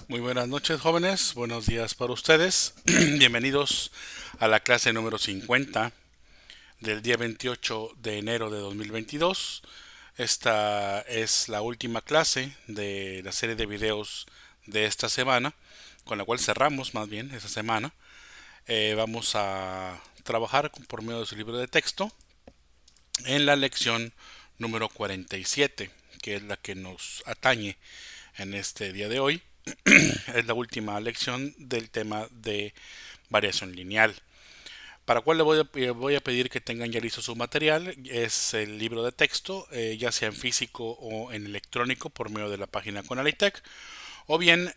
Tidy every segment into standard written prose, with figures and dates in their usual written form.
Muy buenas noches, jóvenes. Buenos días para ustedes. Bienvenidos a la clase número 50 del día 28 de enero de 2022. Esta es la última clase de la serie de videos de esta semana, con la cual cerramos más bien esta semana. Vamos a trabajar por medio de su libro de texto en la lección número 47, que es la que nos atañe en este día de hoy. Es la última lección del tema de variación lineal. Para cual voy a pedir que tengan ya listo su material. Es el libro de texto, ya sea en físico o en electrónico por medio de la página Conalitech. O bien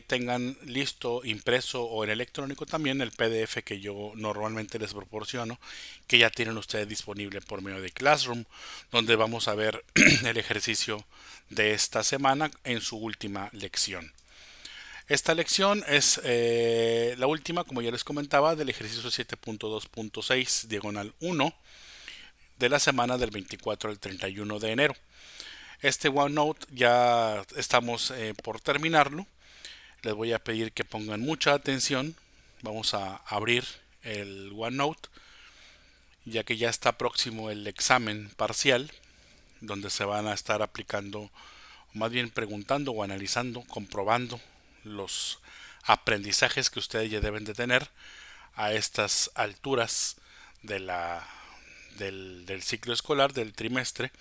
tengan listo impreso o en electrónico también el PDF que yo normalmente les proporciono, que ya tienen ustedes disponible por medio de Classroom, donde vamos a ver el ejercicio de esta semana en su última lección. Esta lección es la última, como ya les comentaba, del ejercicio 7.2.6, diagonal 1, de la semana del 24 al 31 de enero. Este OneNote ya estamos por terminarlo. Les voy a pedir que pongan mucha atención. Vamos a abrir el OneNote, ya que ya está próximo el examen parcial, donde se van a estar aplicando, o más bien preguntando o analizando, comprobando los aprendizajes que ustedes ya deben de tener a estas alturas de del ciclo escolar, del trimestre,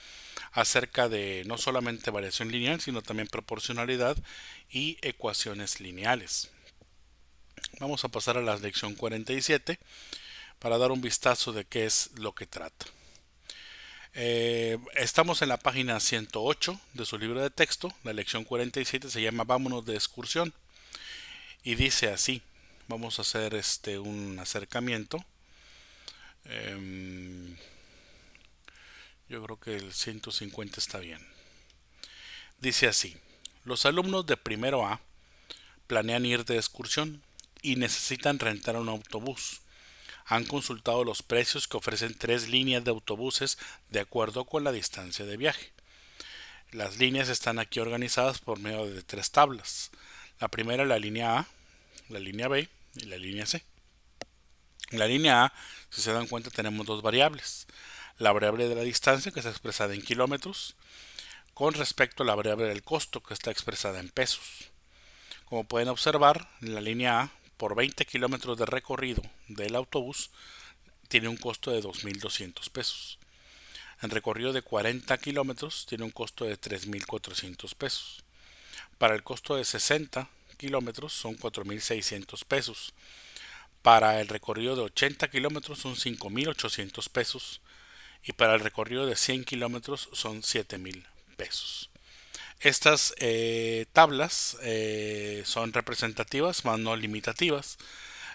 acerca de no solamente variación lineal, sino también proporcionalidad y ecuaciones lineales. Vamos a pasar a la lección 47 para dar un vistazo de qué es lo que trata. Estamos en la página 108 de su libro de texto. La lección 47 se llama Vámonos de excursión y dice así. Vamos a hacer un acercamiento. Eh, yo creo que el 150 está bien. Dice así. Los alumnos de primero A planean ir de excursión y necesitan rentar un autobús. Han consultado los precios que ofrecen tres líneas de autobuses de acuerdo con la distancia de viaje. Las líneas están aquí organizadas por medio de tres tablas. La primera es la línea A, la línea B y la línea C. En la línea A, si se dan cuenta, tenemos dos variables. La variable de la distancia, que está expresada en kilómetros, con respecto a la variable del costo, que está expresada en pesos. Como pueden observar, en la línea A, por 20 kilómetros de recorrido del autobús, tiene un costo de 2.200 pesos. En recorrido de 40 kilómetros tiene un costo de 3.400 pesos. Para el costo de 60 kilómetros son 4.600 pesos. Para el recorrido de 80 kilómetros son 5.800 pesos. Y para el recorrido de 100 kilómetros son 7.000 pesos. Estas tablas son representativas, más no limitativas.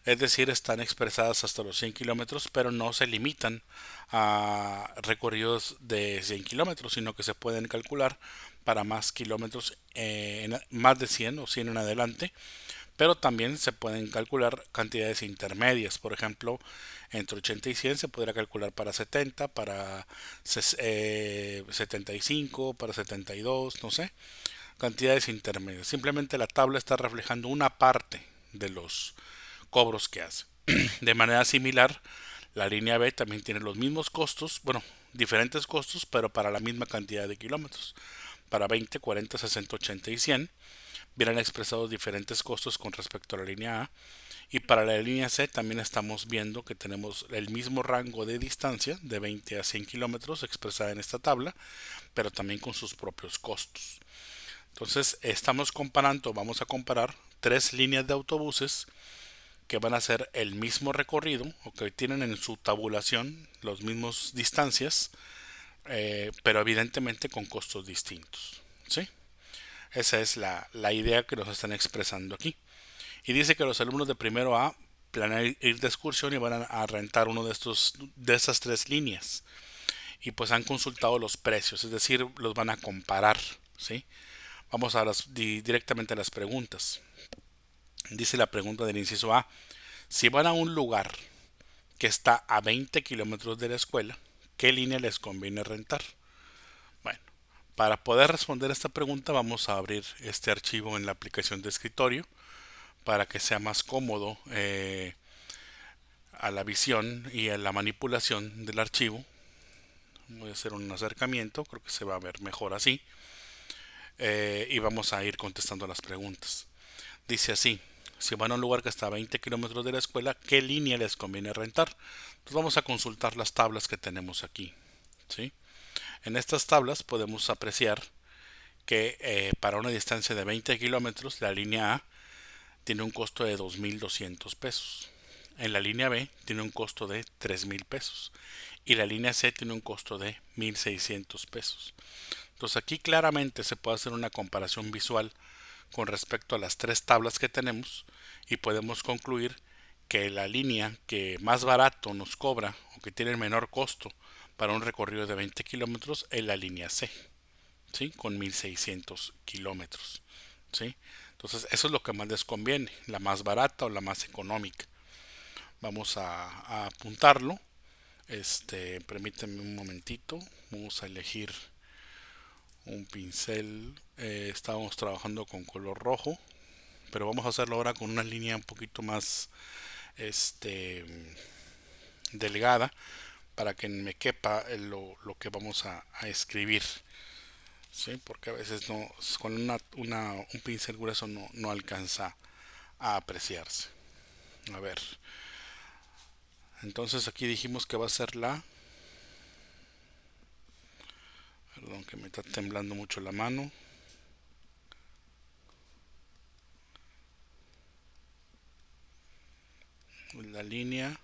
Es decir, están expresadas hasta los 100 kilómetros, pero no se limitan a recorridos de 100 kilómetros, sino que se pueden calcular para más kilómetros, más de 100 o 100 en adelante, pero también se pueden calcular cantidades intermedias. Por ejemplo, entre 80 y 100 se podrá calcular para 70, para 75, para 72, no sé, cantidades intermedias. Simplemente la tabla está reflejando una parte de los cobros que hace. De manera similar, la línea B también tiene los mismos costos, bueno, diferentes costos, pero para la misma cantidad de kilómetros. Para 20, 40, 60, 80 y 100 vienen expresados diferentes costos con respecto a la línea A. Y para la línea C también estamos viendo que tenemos el mismo rango de distancia de 20 a 100 kilómetros expresada en esta tabla, pero también con sus propios costos. Entonces estamos comparando, vamos a comparar tres líneas de autobuses que van a hacer el mismo recorrido o que tienen en su tabulación las mismas distancias, pero evidentemente con costos distintos. ¿Sí? Esa es la idea que nos están expresando aquí. Y dice que los alumnos de primero A planean ir de excursión y van a rentar uno de estas tres líneas. Y pues han consultado los precios, es decir, los van a comparar. ¿Sí? Vamos a directamente a las preguntas. Dice la pregunta del inciso A. Si van a un lugar que está a 20 kilómetros de la escuela, ¿qué línea les conviene rentar? Bueno, Para poder responder esta pregunta vamos a abrir este archivo en la aplicación de escritorio para que sea más cómodo a la visión y a la manipulación del archivo. Voy a hacer un acercamiento, creo que se va a ver mejor así. Y vamos a ir contestando las preguntas. Dice así: si van a un lugar que está a 20 kilómetros de la escuela, ¿qué línea les conviene rentar? Entonces vamos a consultar las tablas que tenemos aquí, ¿sí? En estas tablas podemos apreciar que para una distancia de 20 kilómetros la línea A tiene un costo de 2.200 pesos. En la línea B tiene un costo de 3.000 pesos. Y la línea C tiene un costo de 1.600 pesos. Entonces aquí claramente se puede hacer una comparación visual con respecto a las tres tablas que tenemos y podemos concluir que la línea que más barato nos cobra o que tiene el menor costo para un recorrido de 20 kilómetros es la línea C, ¿sí? Con 1.600 kilómetros, ¿sí? Entonces eso es lo que más les conviene, la más barata o la más económica. Vamos a apuntarlo. Permítanme un momentito. Vamos a elegir un pincel. Estábamos trabajando con color rojo, pero vamos a hacerlo ahora con una línea un poquito más este, delgada para que me quepa lo que vamos a escribir, ¿sí? Porque a veces no, con un pincel grueso no alcanza a apreciarse. A ver, entonces aquí dijimos que va a ser perdón que me está temblando mucho la mano. La línea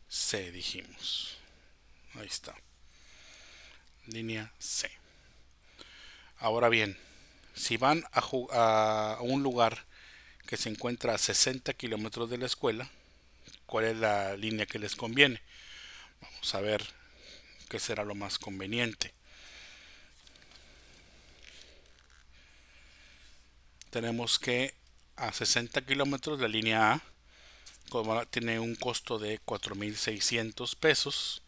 C dijimos. Ahí está. Línea C. Ahora bien, si van a un lugar que se encuentra a 60 kilómetros de la escuela, ¿cuál es la línea que les conviene? Vamos a ver qué será lo más conveniente. Tenemos que a 60 kilómetros la línea A tiene un costo de 4.600 pesos.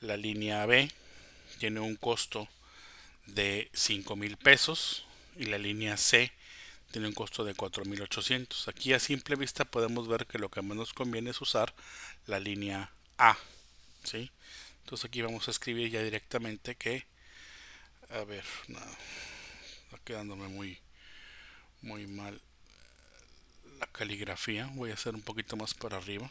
La línea B tiene un costo de 5.000 pesos. Y la línea C tiene un costo de 4.800. Aquí a simple vista podemos ver que lo que más nos conviene es usar la línea A, ¿sí? Entonces aquí vamos a escribir ya directamente que, a ver, no, está quedándome muy mal la caligrafía. Voy a hacer un poquito más para arriba.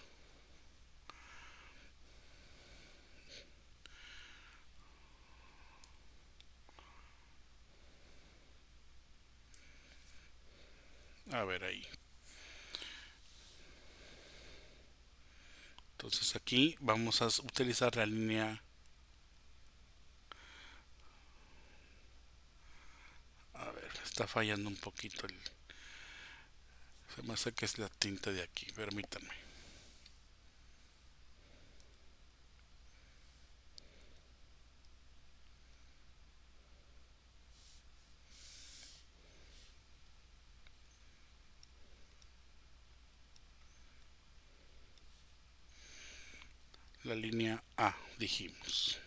A ver ahí. Entonces aquí vamos a utilizar la línea. A ver, está fallando un poquito se me hace que es la tinta de aquí, permítanme. La línea A dijimos.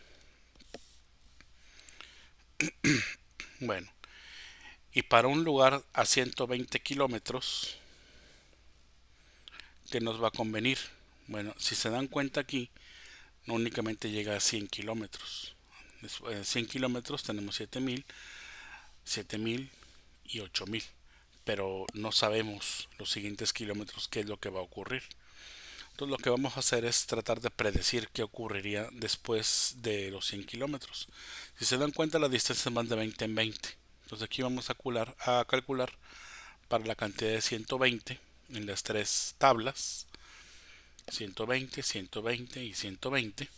Bueno, y para un lugar a 120 kilómetros, ¿qué nos va a convenir? Bueno, si se dan cuenta aquí, no únicamente llega a 100 kilómetros. 100 kilómetros tenemos 7.000 y 8.000. Pero no sabemos los siguientes kilómetros qué es lo que va a ocurrir. Entonces lo que vamos a hacer es tratar de predecir qué ocurriría después de los 100 kilómetros. Si se dan cuenta, la distancia es más de 20 en 20. Entonces aquí vamos a calcular para la cantidad de 120 en las tres tablas. 120, 120 y 120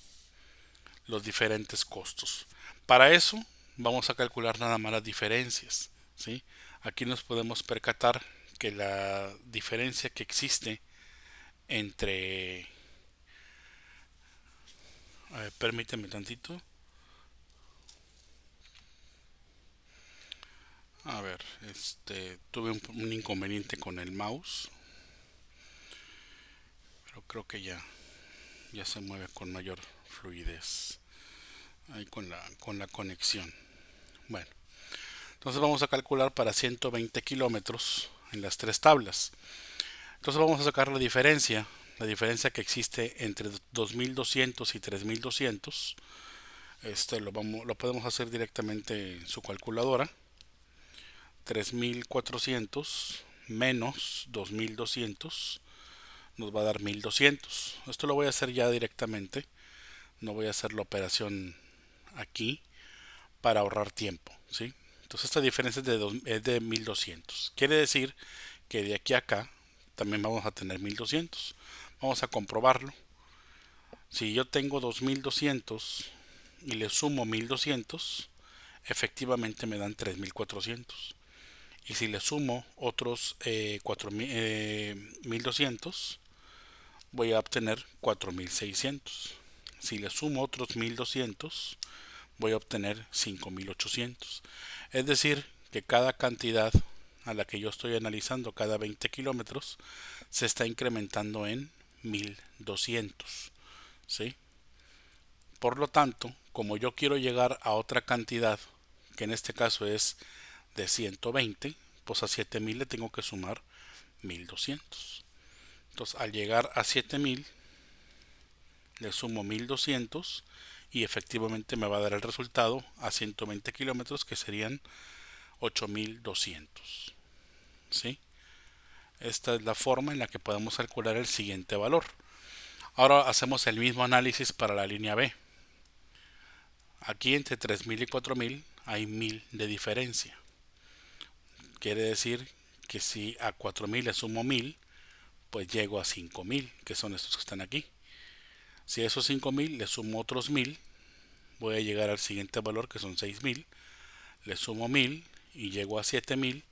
los diferentes costos. Para eso vamos a calcular nada más las diferencias, ¿sí? Aquí nos podemos percatar que la diferencia que existe entre... A ver, permíteme tantito. A ver, tuve un inconveniente con el mouse, pero creo que ya se mueve con mayor fluidez ahí con la conexión. Bueno, entonces vamos a calcular para 120 kilómetros en las tres tablas. Entonces vamos a sacar la diferencia que existe entre 2200 y 3200. Lo podemos hacer directamente en su calculadora. 3400 menos 2200 nos va a dar 1200. Esto lo voy a hacer ya directamente. No voy a hacer la operación aquí para ahorrar tiempo, ¿sí? Entonces esta diferencia es de 1200. Quiere decir que de aquí a acá también vamos a tener 1200. Vamos a comprobarlo. Si yo tengo 2200 y le sumo 1200, efectivamente me dan 3400. Y si le sumo otros 1200, voy a obtener 4600. Si le sumo otros 1200, voy a obtener 5800. Es decir, que cada cantidad a la que yo estoy analizando, cada 20 kilómetros, se está incrementando en 1200. ¿Sí? Por lo tanto, como yo quiero llegar a otra cantidad, que en este caso es de 120, pues a 7000 le tengo que sumar 1200. Entonces, al llegar a 7000, le sumo 1200 y efectivamente me va a dar el resultado a 120 kilómetros, que serían 8200. ¿Sí? Esta es la forma en la que podemos calcular el siguiente valor. Ahora hacemos el mismo análisis para la línea B. Aquí entre 3000 y 4000 hay 1000 de diferencia. Quiere decir que si a 4000 le sumo 1000, pues llego a 5000, que son estos que están aquí. Si a esos 5000 le sumo otros 1000, voy a llegar al siguiente valor, que son 6000. Le sumo 1000 y llego a 7000.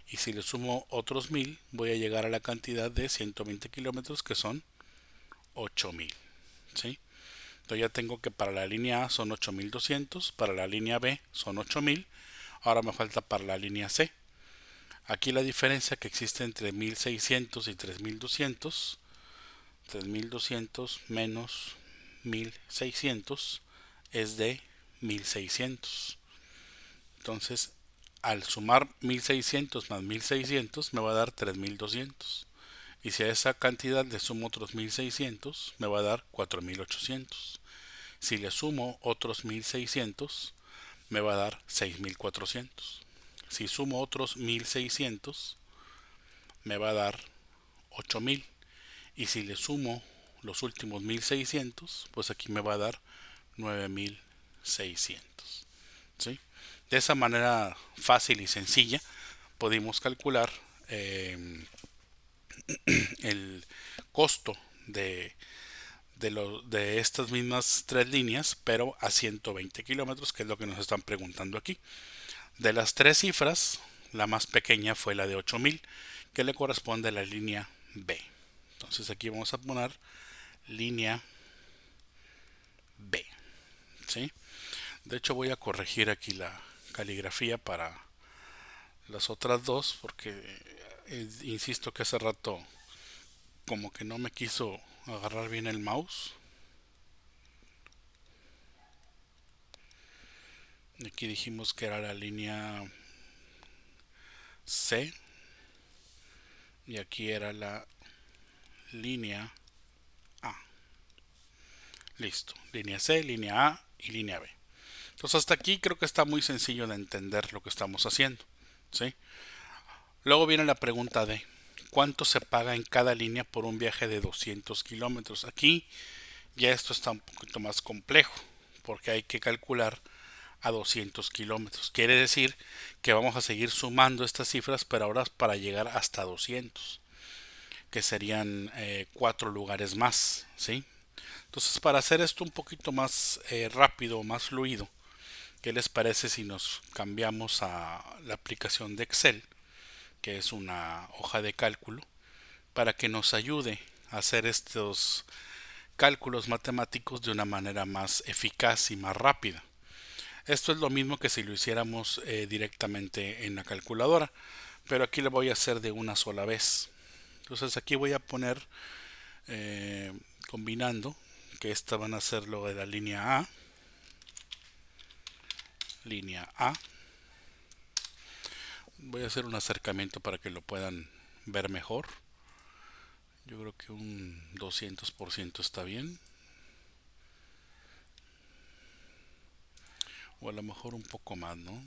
Y si le sumo otros 1000, voy a llegar a la cantidad de 120 kilómetros, que son 8000. ¿Sí? Entonces ya tengo que para la línea A son 8200, para la línea B son 8000. Ahora me falta para la línea C. Aquí la diferencia que existe entre 1600 y 3200, 3200 menos 1600 es de 1600. Entonces, al sumar 1600 más 1600 me va a dar 3200. Y si a esa cantidad le sumo otros 1600, me va a dar 4800. Si le sumo otros 1600, me va a dar 6400. Si sumo otros 1600, me va a dar 8000. Y si le sumo los últimos 1600, pues aquí me va a dar 9600. ¿Sí? De esa manera fácil y sencilla pudimos calcular el costo de estas mismas tres líneas, pero a 120 kilómetros, que es lo que nos están preguntando aquí. De las tres cifras, la más pequeña fue la de 8000, que le corresponde a la línea B. Entonces aquí vamos a poner línea B. ¿Sí? De hecho voy a corregir aquí la caligrafía para las otras dos, porque insisto que hace rato como que no me quiso agarrar bien el mouse. Aquí dijimos que era la línea C y aquí era la línea A. Listo, línea C, línea A y línea B. Entonces hasta aquí creo que está muy sencillo de entender lo que estamos haciendo, ¿sí? Luego viene la pregunta de ¿cuánto se paga en cada línea por un viaje de 200 kilómetros? Aquí ya esto está un poquito más complejo porque hay que calcular a 200 kilómetros. Quiere decir que vamos a seguir sumando estas cifras, pero ahora para llegar hasta 200, que serían 4 lugares más, ¿sí? Entonces, para hacer esto un poquito más rápido, más fluido, ¿qué les parece si nos cambiamos a la aplicación de Excel, que es una hoja de cálculo, para que nos ayude a hacer estos cálculos matemáticos de una manera más eficaz y más rápida? Esto es lo mismo que si lo hiciéramos directamente en la calculadora, pero aquí lo voy a hacer de una sola vez. Entonces aquí voy a poner combinando que esta van a ser lo de la línea A, Voy a hacer un acercamiento para que lo puedan ver mejor. Yo creo que un 200% está bien. O a lo mejor un poco más, ¿no?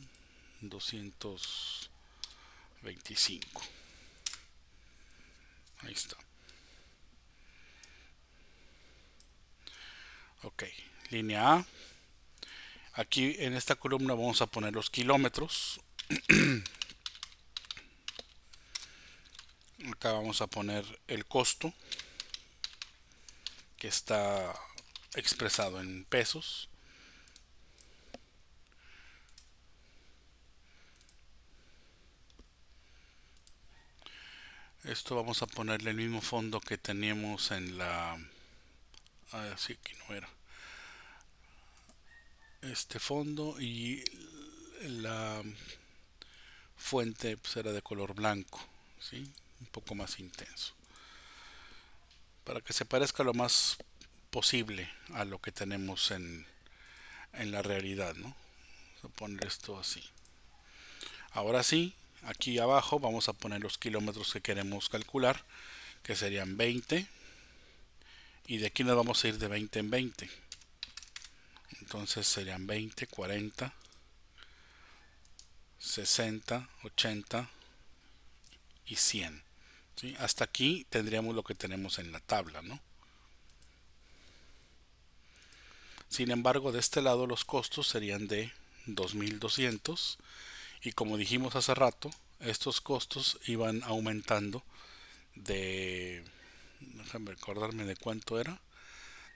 225. Ahí está. Ok, línea A. Aquí en esta columna vamos a poner los kilómetros. Acá vamos a poner el costo, que está expresado en pesos. Esto vamos a ponerle el mismo fondo que teníamos en la... Ah, sí, aquí no era. Este fondo y la fuente pues era de color blanco, ¿sí? Un poco más intenso. Para que se parezca lo más posible a lo que tenemos en la realidad, ¿no? Vamos a poner esto así. Ahora sí, aquí abajo vamos a poner los kilómetros que queremos calcular, que serían 20. Y de aquí nos vamos a ir de 20 en 20. Entonces serían 20, 40, 60, 80 y 100. ¿Sí? Hasta aquí tendríamos lo que tenemos en la tabla, ¿no? Sin embargo, de este lado los costos serían de 2200 y como dijimos hace rato, estos costos iban aumentando de, déjame recordarme de cuánto era,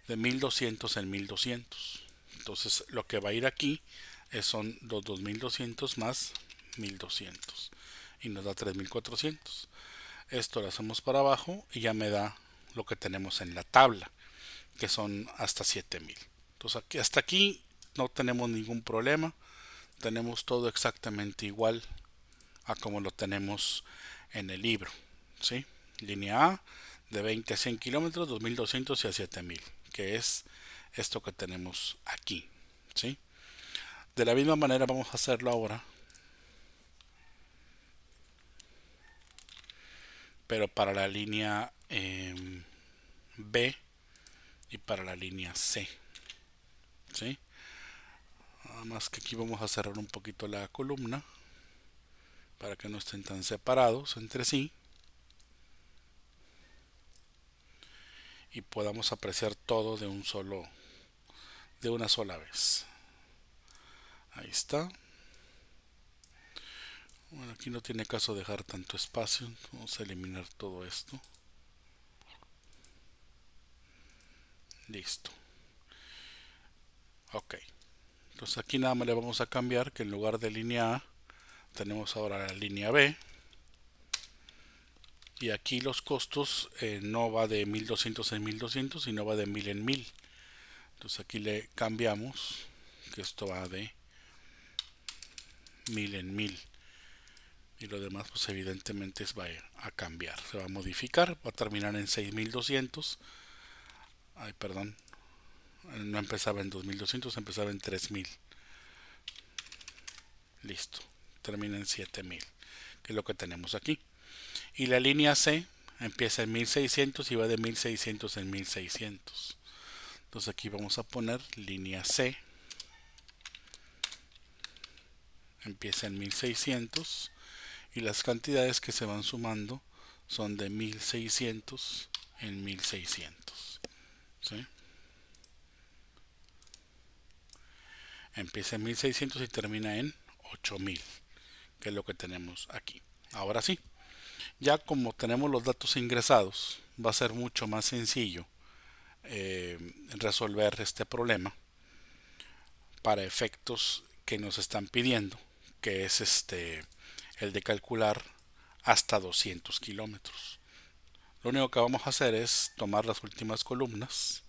de 1200 en 1200. Entonces lo que va a ir aquí son los 2200 más 1200 y nos da 3400. Esto lo hacemos para abajo y ya me da lo que tenemos en la tabla, que son hasta 7000. Entonces aquí, hasta aquí no tenemos ningún problema, tenemos todo exactamente igual a como lo tenemos en el libro, ¿sí? Línea A de 20 a 100 kilómetros, 2200 y a 7000, que es esto que tenemos aquí, ¿sí? De la misma manera vamos a hacerlo ahora, pero para la línea B y para la línea C, ¿sí? Nada más que aquí vamos a cerrar un poquito la columna para que no estén tan separados entre sí y podamos apreciar todo de una sola vez. Ahí está. Bueno, aquí no tiene caso dejar tanto espacio. Vamos a eliminar todo esto. Listo. Ok. Entonces aquí nada más le vamos a cambiar que en lugar de línea A tenemos ahora la línea B. Y aquí los costos no va de 1200 en 1200, sino va de 1000 en 1000. Entonces aquí le cambiamos que esto va de 1000 en 1000. Y lo demás pues evidentemente va a cambiar, se va a modificar, va a terminar en 6200. Ay, perdón, no empezaba en 2200, empezaba en 3000. Listo, termina en 7000, que es lo que tenemos aquí. Y la línea C empieza en 1600 y va de 1600 en 1600. Entonces aquí vamos a poner línea C, empieza en 1600 y las cantidades que se van sumando son de 1600 en 1600. ¿Sí? Empieza en 1600 y termina en 8000, que es lo que tenemos aquí. Ahora sí, ya como tenemos los datos ingresados, va a ser mucho más sencillo resolver este problema para efectos que nos están pidiendo, que es el de calcular hasta 200 kilómetros. Lo único que vamos a hacer es tomar las últimas columnas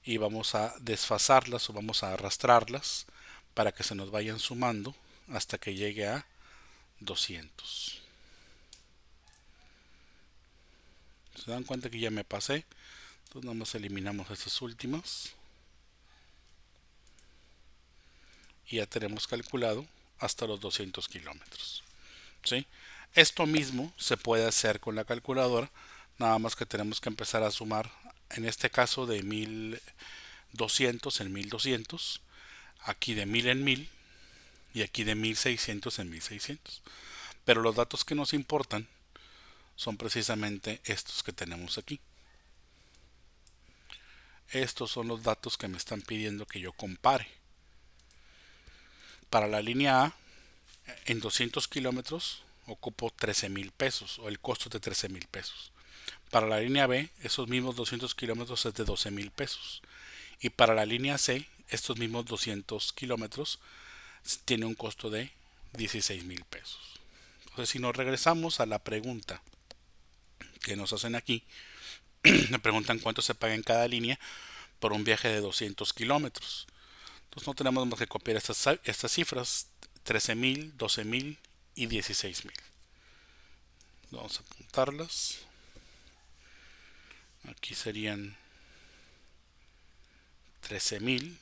y vamos a desfasarlas o vamos a arrastrarlas para que se nos vayan sumando hasta que llegue a 200. Se dan cuenta que ya me pasé, entonces nada más eliminamos estas últimas y ya tenemos calculado hasta los 200 kilómetros. ¿sí? Esto mismo se puede hacer con la calculadora, nada más que tenemos que empezar a sumar, en este caso de 1200 en 1200, aquí de 1000 en 1000 y aquí de 1600 en 1600. Pero los datos que nos importan son precisamente estos que tenemos aquí. Estos son los datos que me están pidiendo que yo compare. Para la línea A, en 200 kilómetros ocupo 13,000 pesos, o el costo de 13,000 pesos. Para la línea B, esos mismos 200 kilómetros es de 12,000 pesos. Y para la línea C, estos mismos 200 kilómetros tiene un costo de 16,000 pesos. Entonces, si nos regresamos a la pregunta que nos hacen aquí, me preguntan cuánto se paga en cada línea por un viaje de 200 kilómetros. Entonces no tenemos más que copiar estas cifras, 13,000, 12,000 y 16,000. Vamos a apuntarlas. Aquí serían 13,000,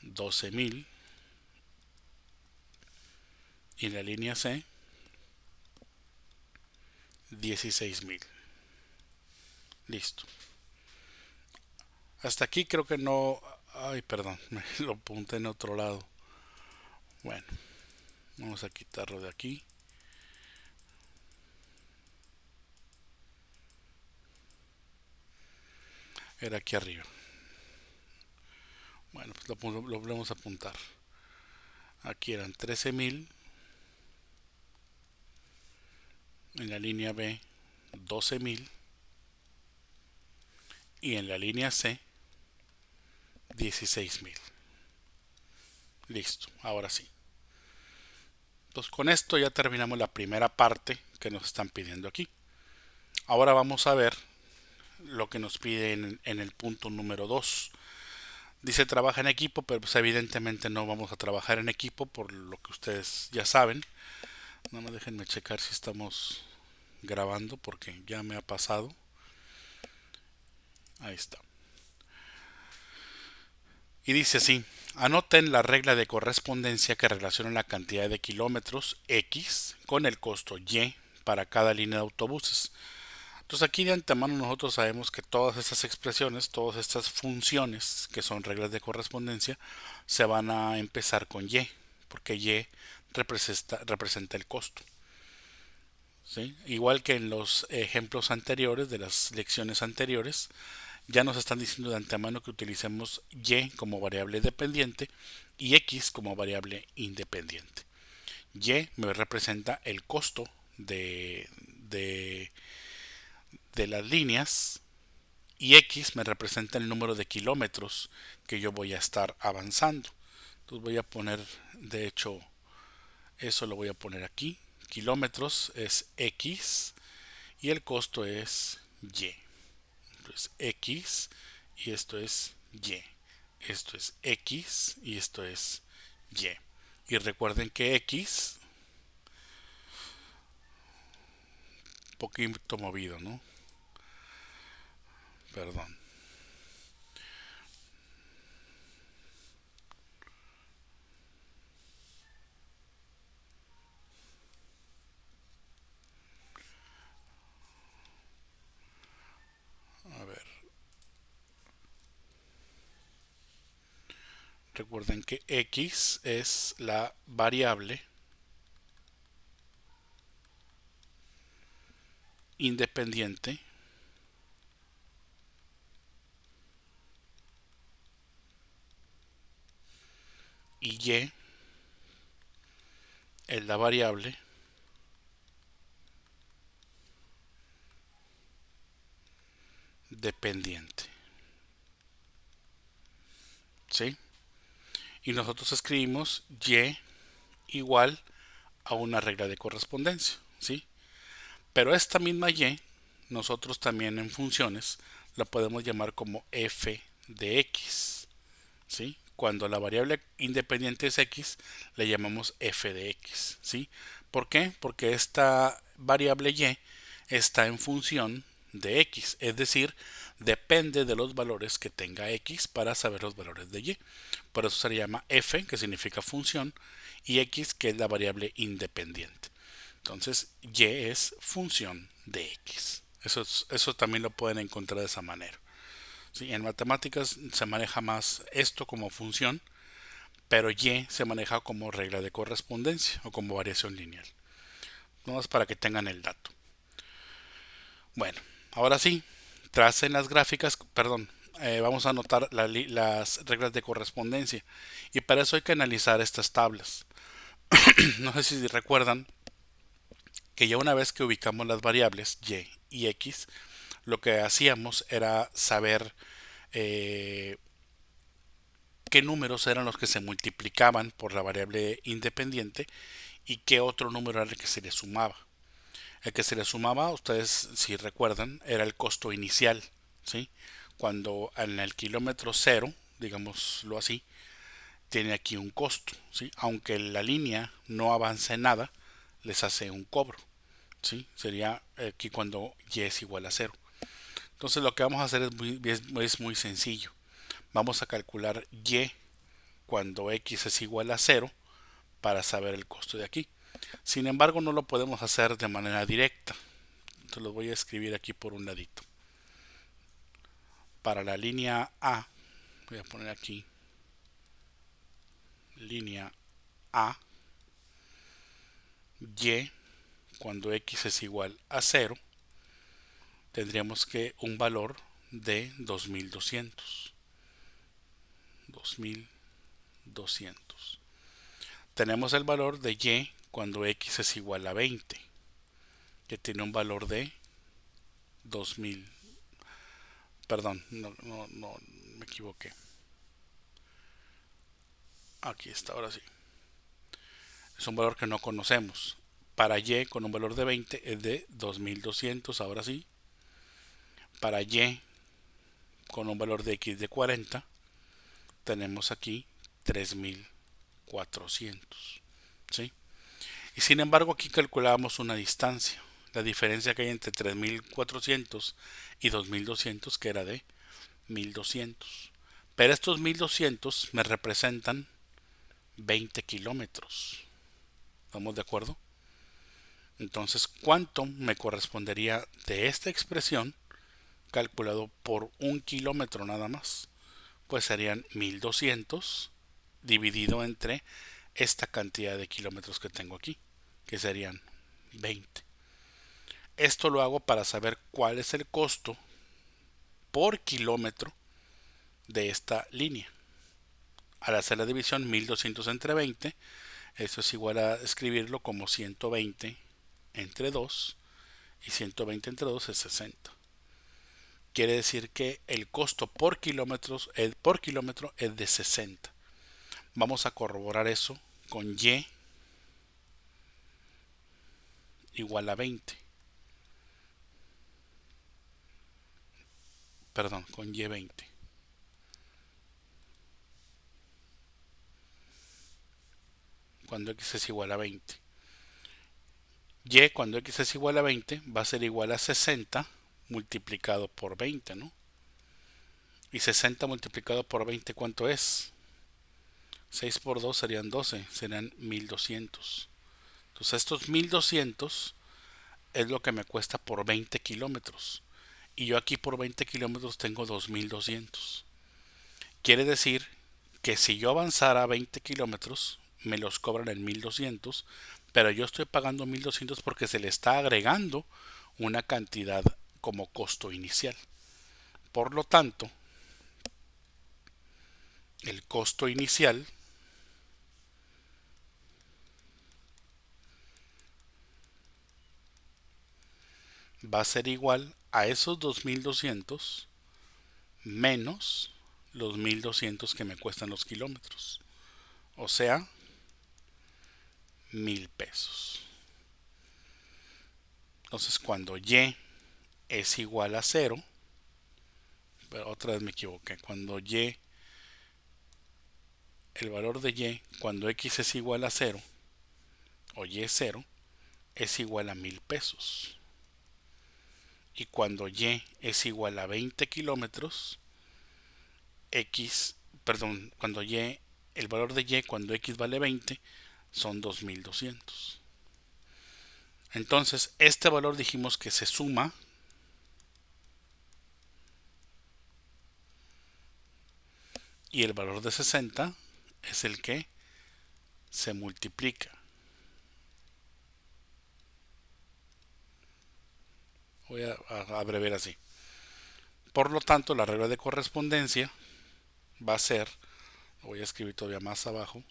12,000 y en la línea C 16,000. Listo. Hasta aquí creo que no... Ay, perdón, me lo apunté en otro lado. Bueno, vamos a quitarlo de aquí. Era aquí arriba. Bueno, pues lo volvemos a apuntar. Aquí eran 13,000. En la línea B 12,000. Y en la línea C 16,000. Listo, ahora sí. Entonces con esto ya terminamos la primera parte que nos están pidiendo aquí. Ahora vamos a ver lo que nos pide en el punto número 2. Dice trabaja en equipo, pero pues evidentemente no vamos a trabajar en equipo por lo que ustedes ya saben. Nada más déjenme checar si estamos grabando porque ya me ha pasado. Ahí está. Y dice así, anoten la regla de correspondencia que relaciona la cantidad de kilómetros X con el costo Y para cada línea de autobuses. Entonces aquí de antemano nosotros sabemos que todas estas expresiones, todas estas funciones que son reglas de correspondencia, se van a empezar con Y, porque Y representa el costo. ¿Sí? Igual que en los ejemplos anteriores, de las lecciones anteriores, ya nos están diciendo de antemano que utilicemos Y como variable dependiente y X como variable independiente. Y me representa el costo de las líneas y X me representa el número de kilómetros que yo voy a estar avanzando. Entonces voy a poner, de hecho, eso lo voy a poner aquí. Kilómetros es X y el costo es Y. Entonces X y esto es Y. Esto es X y esto es Y. Y recuerden que X, poquito movido, ¿no? Perdón. A ver. Recuerden que X es la variable independiente y Y es la variable dependiente. ¿Sí? Y nosotros escribimos Y igual a una regla de correspondencia. ¿Sí? Pero esta misma Y, nosotros también en funciones la podemos llamar como f de x. ¿Sí? Cuando la variable independiente es x, le llamamos f de x. ¿Sí? ¿Por qué? Porque esta variable y está en función de x, es decir, depende depende de los valores que tenga x para saber los valores de y. Por eso se le llama f, que significa función, y x, que es la variable independiente. Entonces, y es función de x. Eso también lo pueden encontrar de esa manera. ¿Sí? En matemáticas se maneja más esto como función, pero y se maneja como regla de correspondencia o como variación lineal. No es para que tengan el dato. Bueno, ahora sí, tracen las gráficas, perdón, vamos a anotar las reglas de correspondencia. Y para eso hay que analizar estas tablas. No sé si recuerdan que ya una vez que ubicamos las variables y y x, lo que hacíamos era saber eh, qué números eran los que se multiplicaban por la variable independiente y qué otro número era el que se le sumaba. El que se le sumaba, ustedes si recuerdan, era el costo inicial, ¿sí? Cuando en el kilómetro cero, digámoslo así, tiene aquí un costo, ¿sí? Aunque la línea no avance nada, les hace un cobro, ¿sí? Sería aquí cuando y es igual a cero. Entonces lo que vamos a hacer es muy sencillo. Vamos a calcular y cuando x es igual a cero para saber el costo de aquí. Sin embargo, no lo podemos hacer de manera directa. Entonces lo voy a escribir aquí por un ladito. Para la línea A, voy a poner aquí línea A, y cuando x es igual a cero, tendríamos que un valor de 2200. 2200. Tenemos el valor de y cuando x es igual a 20, que tiene un valor de 2000. Perdón, no, me equivoqué. Aquí está, ahora sí. Es un valor que no conocemos. Para y con un valor de 20 es de 2200, ahora sí. Para y con un valor de x de 40, tenemos aquí 3400. ¿Sí? Y sin embargo aquí calculamos una distancia. La diferencia que hay entre 3400 y 2200, que era de 1200. Pero estos 1200 me representan 20 kilómetros. ¿Estamos de acuerdo? Entonces, ¿cuánto me correspondería de esta expresión calculado por un kilómetro nada más? Pues serían 1200 dividido entre esta cantidad de kilómetros que tengo aquí, que serían 20. Esto lo hago para saber cuál es el costo por kilómetro de esta línea. Al hacer la división 1200 entre 20, eso es igual a escribirlo como 120 entre 2, y 120 entre 2 es 60. Quiere decir que el costo por kilómetro es de 60. Vamos a corroborar eso con y igual a 20. Perdón, con y 20. Cuando x es igual a 20. Y cuando x es igual a 20 va a ser igual a 60 multiplicado por 20, ¿no? Y 60 multiplicado por 20, ¿cuánto es? 6 por 2 serían 12, serían 1200. Entonces estos 1200 es lo que me cuesta por 20 kilómetros. Y yo aquí por 20 kilómetros tengo 2200. Quiere decir que si yo avanzara 20 kilómetros, me los cobran en 1200, pero yo estoy pagando 1200 porque se le está agregando una cantidad como costo inicial. Por lo tanto, el costo inicial va a ser igual a esos 2200 menos los 1200 que me cuestan los kilómetros. O sea, 1000 pesos. Entonces cuando y es igual a 0, pero otra vez me equivoqué, cuando y, el valor de y, cuando x es igual a 0, o y es 0, es igual a 1000 pesos. y cuando y es igual a 20 kilómetros, cuando el valor de y cuando x vale 20 son 2200. Entonces, este valor dijimos que se suma y el valor de 60 es el que se multiplica. Voy a abreviar así. Por lo tanto, la regla de correspondencia va a ser, lo voy a escribir todavía más abajo,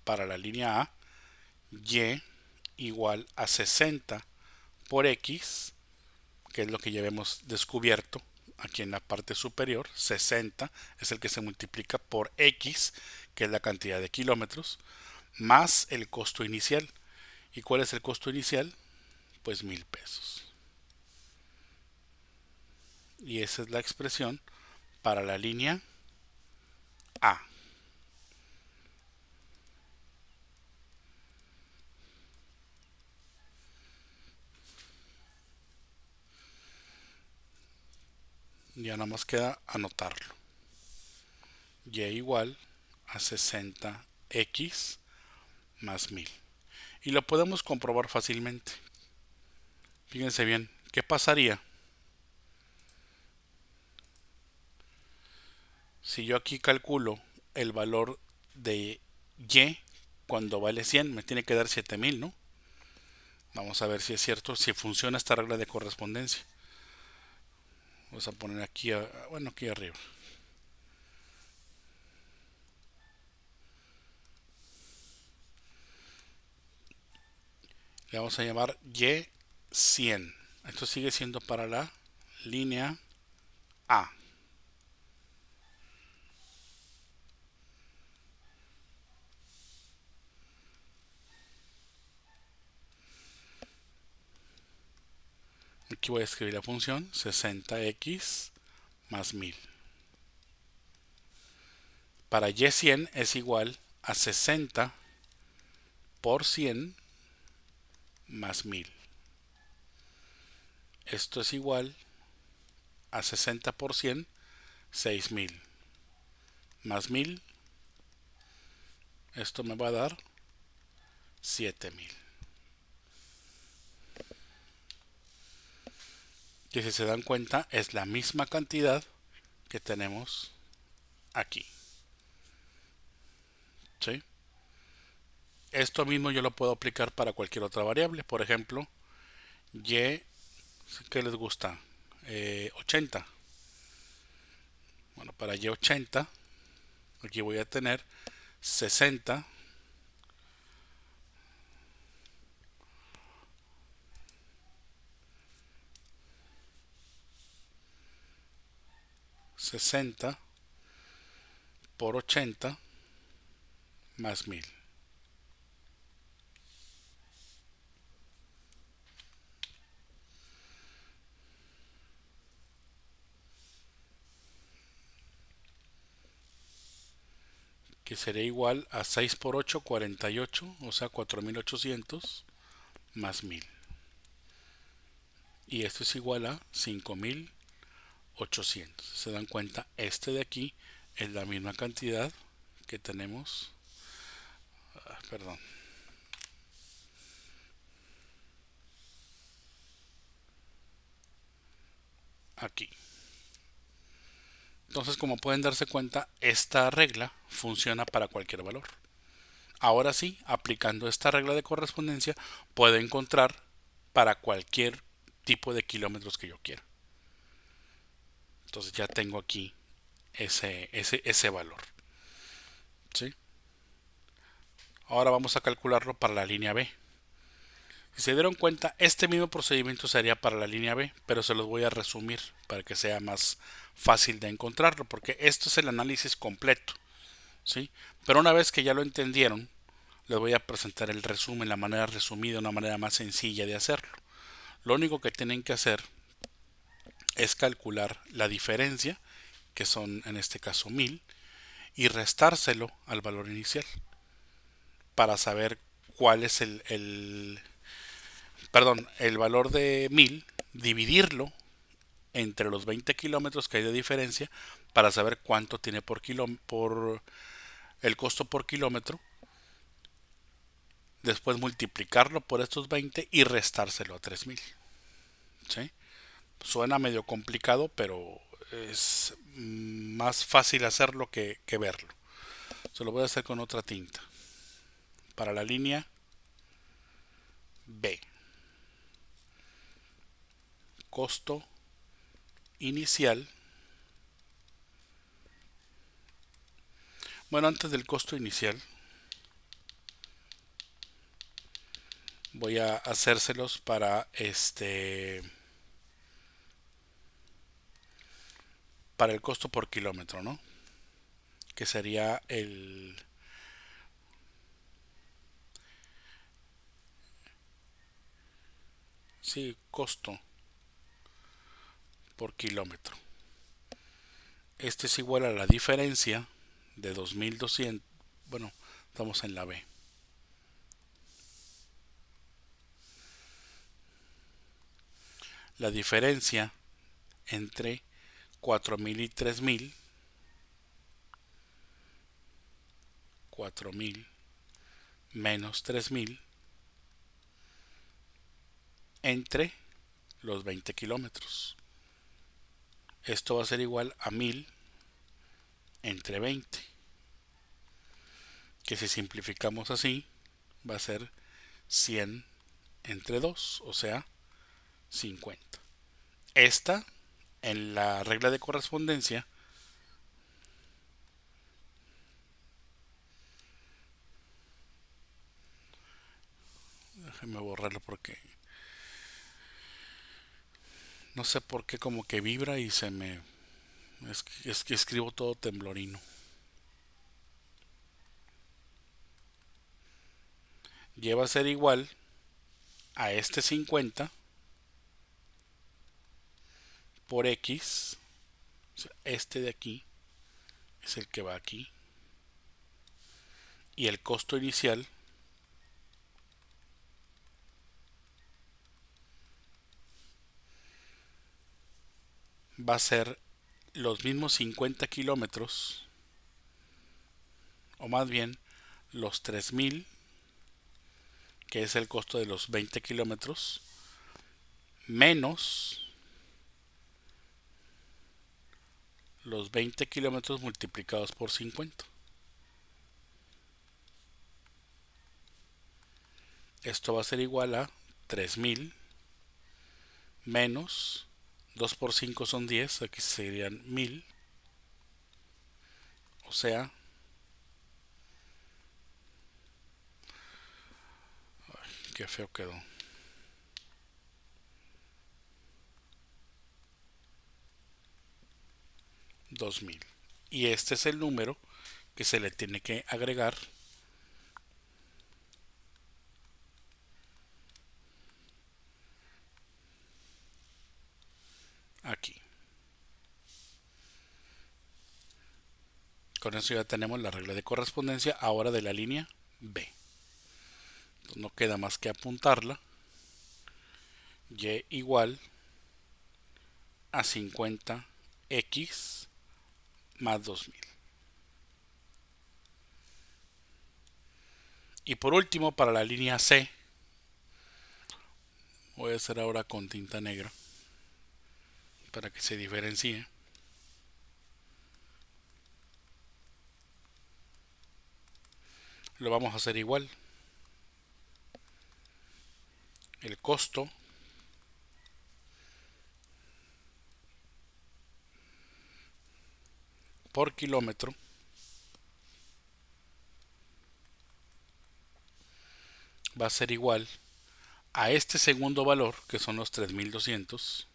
para la línea A, y igual a 60 por x, que es lo que ya hemos descubierto aquí en la parte superior. 60 es el que se multiplica por x, que es la cantidad de kilómetros, más el costo inicial. ¿Y cuál es el costo inicial? Pues 1000 pesos. Y esa es la expresión para la línea A. Ya nada más queda anotarlo. Y igual a 60x más 1000. Y lo podemos comprobar fácilmente. Fíjense bien, ¿qué pasaría si yo aquí calculo el valor de y cuando vale 100? Me tiene que dar 7000, ¿no? Vamos a ver si es cierto, si funciona esta regla de correspondencia. Vamos a poner aquí, bueno, aquí arriba. Le vamos a llamar y100. Esto sigue siendo para la línea A. Aquí voy a escribir la función 60x más 1000. Para y100 es igual a 60 por 100 más 1000. Esto es igual a 60 por 100, 6000. Más 1000, esto me va a dar 7000. Que si se dan cuenta es la misma cantidad que tenemos aquí. ¿Sí? Esto mismo yo lo puedo aplicar para cualquier otra variable. Por ejemplo, y, ¿qué les gusta? 80. Bueno, para y80, aquí voy a tener 60 60 por 80 más 1000. Que sería igual a 6 por 8, 48, o sea, 4800 más 1000. Y esto es igual a 5800. ¿Se dan cuenta? Este de aquí es la misma cantidad que tenemos. Perdón. Aquí. Entonces, como pueden darse cuenta, esta regla funciona para cualquier valor. Ahora sí, aplicando esta regla de correspondencia, puedo encontrar para cualquier tipo de kilómetros que yo quiera. Entonces ya tengo aquí ese valor. ¿Sí? Ahora vamos a calcularlo para la línea B. Si se dieron cuenta, este mismo procedimiento se haría para la línea B, pero se los voy a resumir para que sea más fácil de encontrarlo, porque esto es el análisis completo. ¿Sí? Pero una vez que ya lo entendieron, les voy a presentar el resumen, la manera resumida, una manera más sencilla de hacerlo. Lo único que tienen que hacer es calcular la diferencia, que son en este caso 1000, y restárselo al valor inicial para saber cuál es perdón, el valor de 1000, dividirlo entre los 20 kilómetros que hay de diferencia para saber cuánto tiene por el costo por kilómetro. Después multiplicarlo por estos 20 y restárselo a 3000. ¿Sí? Suena medio complicado, pero es más fácil hacerlo que verlo. Se lo voy a hacer con otra tinta. Para la línea B, costo inicial. Bueno, antes del costo inicial, voy a hacérselos para el costo por kilómetro, ¿no? Que sería el sí, costo por kilómetro. Este es igual a la diferencia de 2200. Bueno, estamos en la B. La diferencia entre 4000 y 3000, 4000 menos 3000 entre los 20 kilómetros. Esto va a ser igual a 1000 entre 20, que si simplificamos así va a ser 100 entre 2, o sea 50. Esta, en la regla de correspondencia, déjenme borrarlo porque no sé por qué como que vibra y se me... Es que escribo todo temblorino. Lleva a ser igual a este 50 por X. O sea, este de aquí es el que va aquí. Y el costo inicial va a ser los mismos 50 kilómetros, o más bien los 3000, que es el costo de los 20 kilómetros, menos los 20 kilómetros multiplicados por 50. Esto va a ser igual a 3000 menos 2 por 5 son 10, aquí serían 1000, o sea, qué feo quedó. 2000. Y este es el número que se le tiene que agregar aquí. Con eso ya tenemos la regla de correspondencia ahora de la línea B. Entonces no queda más que apuntarla. Y igual a 50x más 2000. Y por último, para la línea C, voy a hacer ahora con tinta negra para que se diferencie. Lo vamos a hacer igual. El costo por kilómetro va a ser igual a este segundo valor, que son los 3200,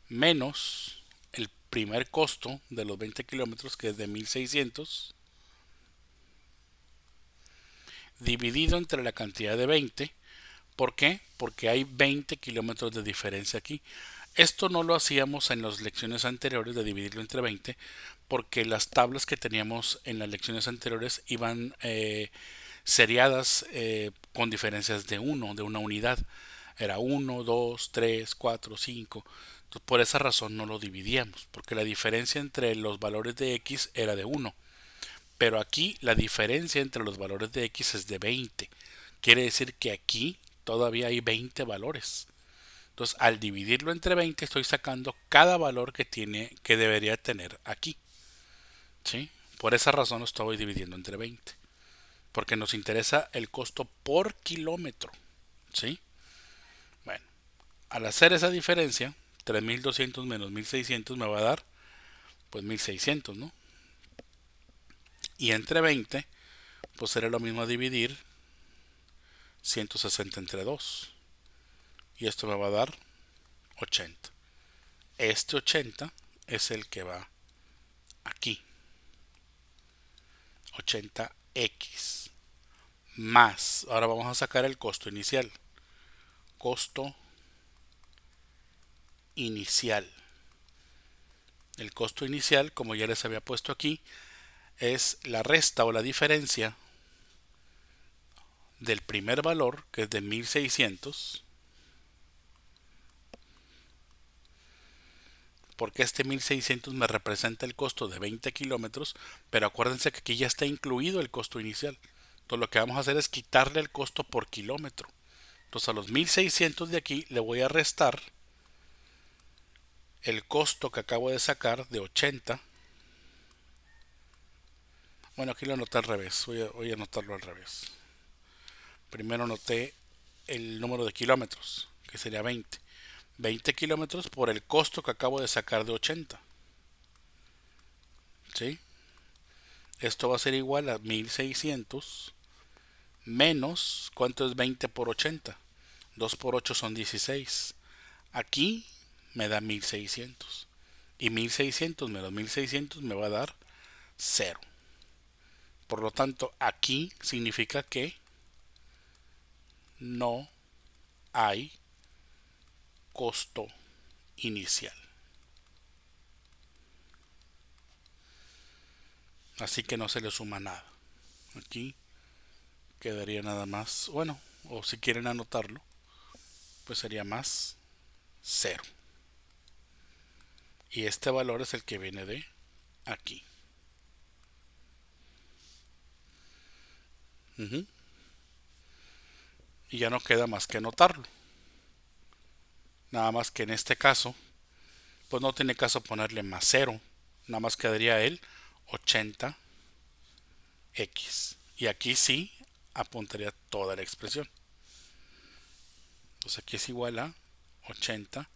menos el primer costo de los 20 kilómetros, que es de 1600, dividido entre la cantidad de 20. ¿Por qué? Porque hay 20 kilómetros de diferencia aquí. Esto no lo hacíamos en las lecciones anteriores de dividirlo entre 20, porque las tablas que teníamos en las lecciones anteriores iban seriadas con diferencias de una unidad. Era 1, 2, 3, 4, 5. Entonces, por esa razón no lo dividíamos, porque la diferencia entre los valores de x era de 1. Pero aquí la diferencia entre los valores de x es de 20. Quiere decir que aquí todavía hay 20 valores. Entonces, al dividirlo entre 20, estoy sacando cada valor que debería tener aquí. ¿Sí? Por esa razón lo estoy dividiendo entre 20. Porque nos interesa el costo por kilómetro. ¿Sí? Bueno, al hacer esa diferencia, 3200 menos 1600 me va a dar pues 1600, ¿no? Y entre 20, pues será lo mismo dividir 160 entre 2. Y esto me va a dar 80. Este 80 es el que va aquí. 80x más. Ahora vamos a sacar el costo inicial. Costo inicial. El costo inicial, como ya les había puesto aquí, es la resta o la diferencia del primer valor, que es de 1600, porque este 1600 me representa el costo de 20 kilómetros, pero acuérdense que aquí ya está incluido el costo inicial. Entonces lo que vamos a hacer es quitarle el costo por kilómetro. Entonces a los 1600 de aquí le voy a restar el costo que acabo de sacar de 80. Bueno, aquí lo anoté al revés. Voy a anotarlo al revés. Primero anoté el número de kilómetros, que sería 20. 20 kilómetros por el costo que acabo de sacar de 80. ¿Sí? Esto va a ser igual a 1600 menos, ¿cuánto es 20 por 80? 2 por 8 son 16. Aquí me da 1600. Y 1600 menos 1600 me va a dar 0. Por lo tanto, aquí significa que no hay costo inicial. Así que no se le suma nada. Aquí quedaría nada más, bueno, o si quieren anotarlo, pues sería más 0. Y este valor es el que viene de aquí. Uh-huh. Y ya no queda más que anotarlo. Nada más que en este caso, pues no tiene caso ponerle más 0. Nada más quedaría el 80x. Y aquí sí apuntaría toda la expresión. Entonces aquí es igual a 80x.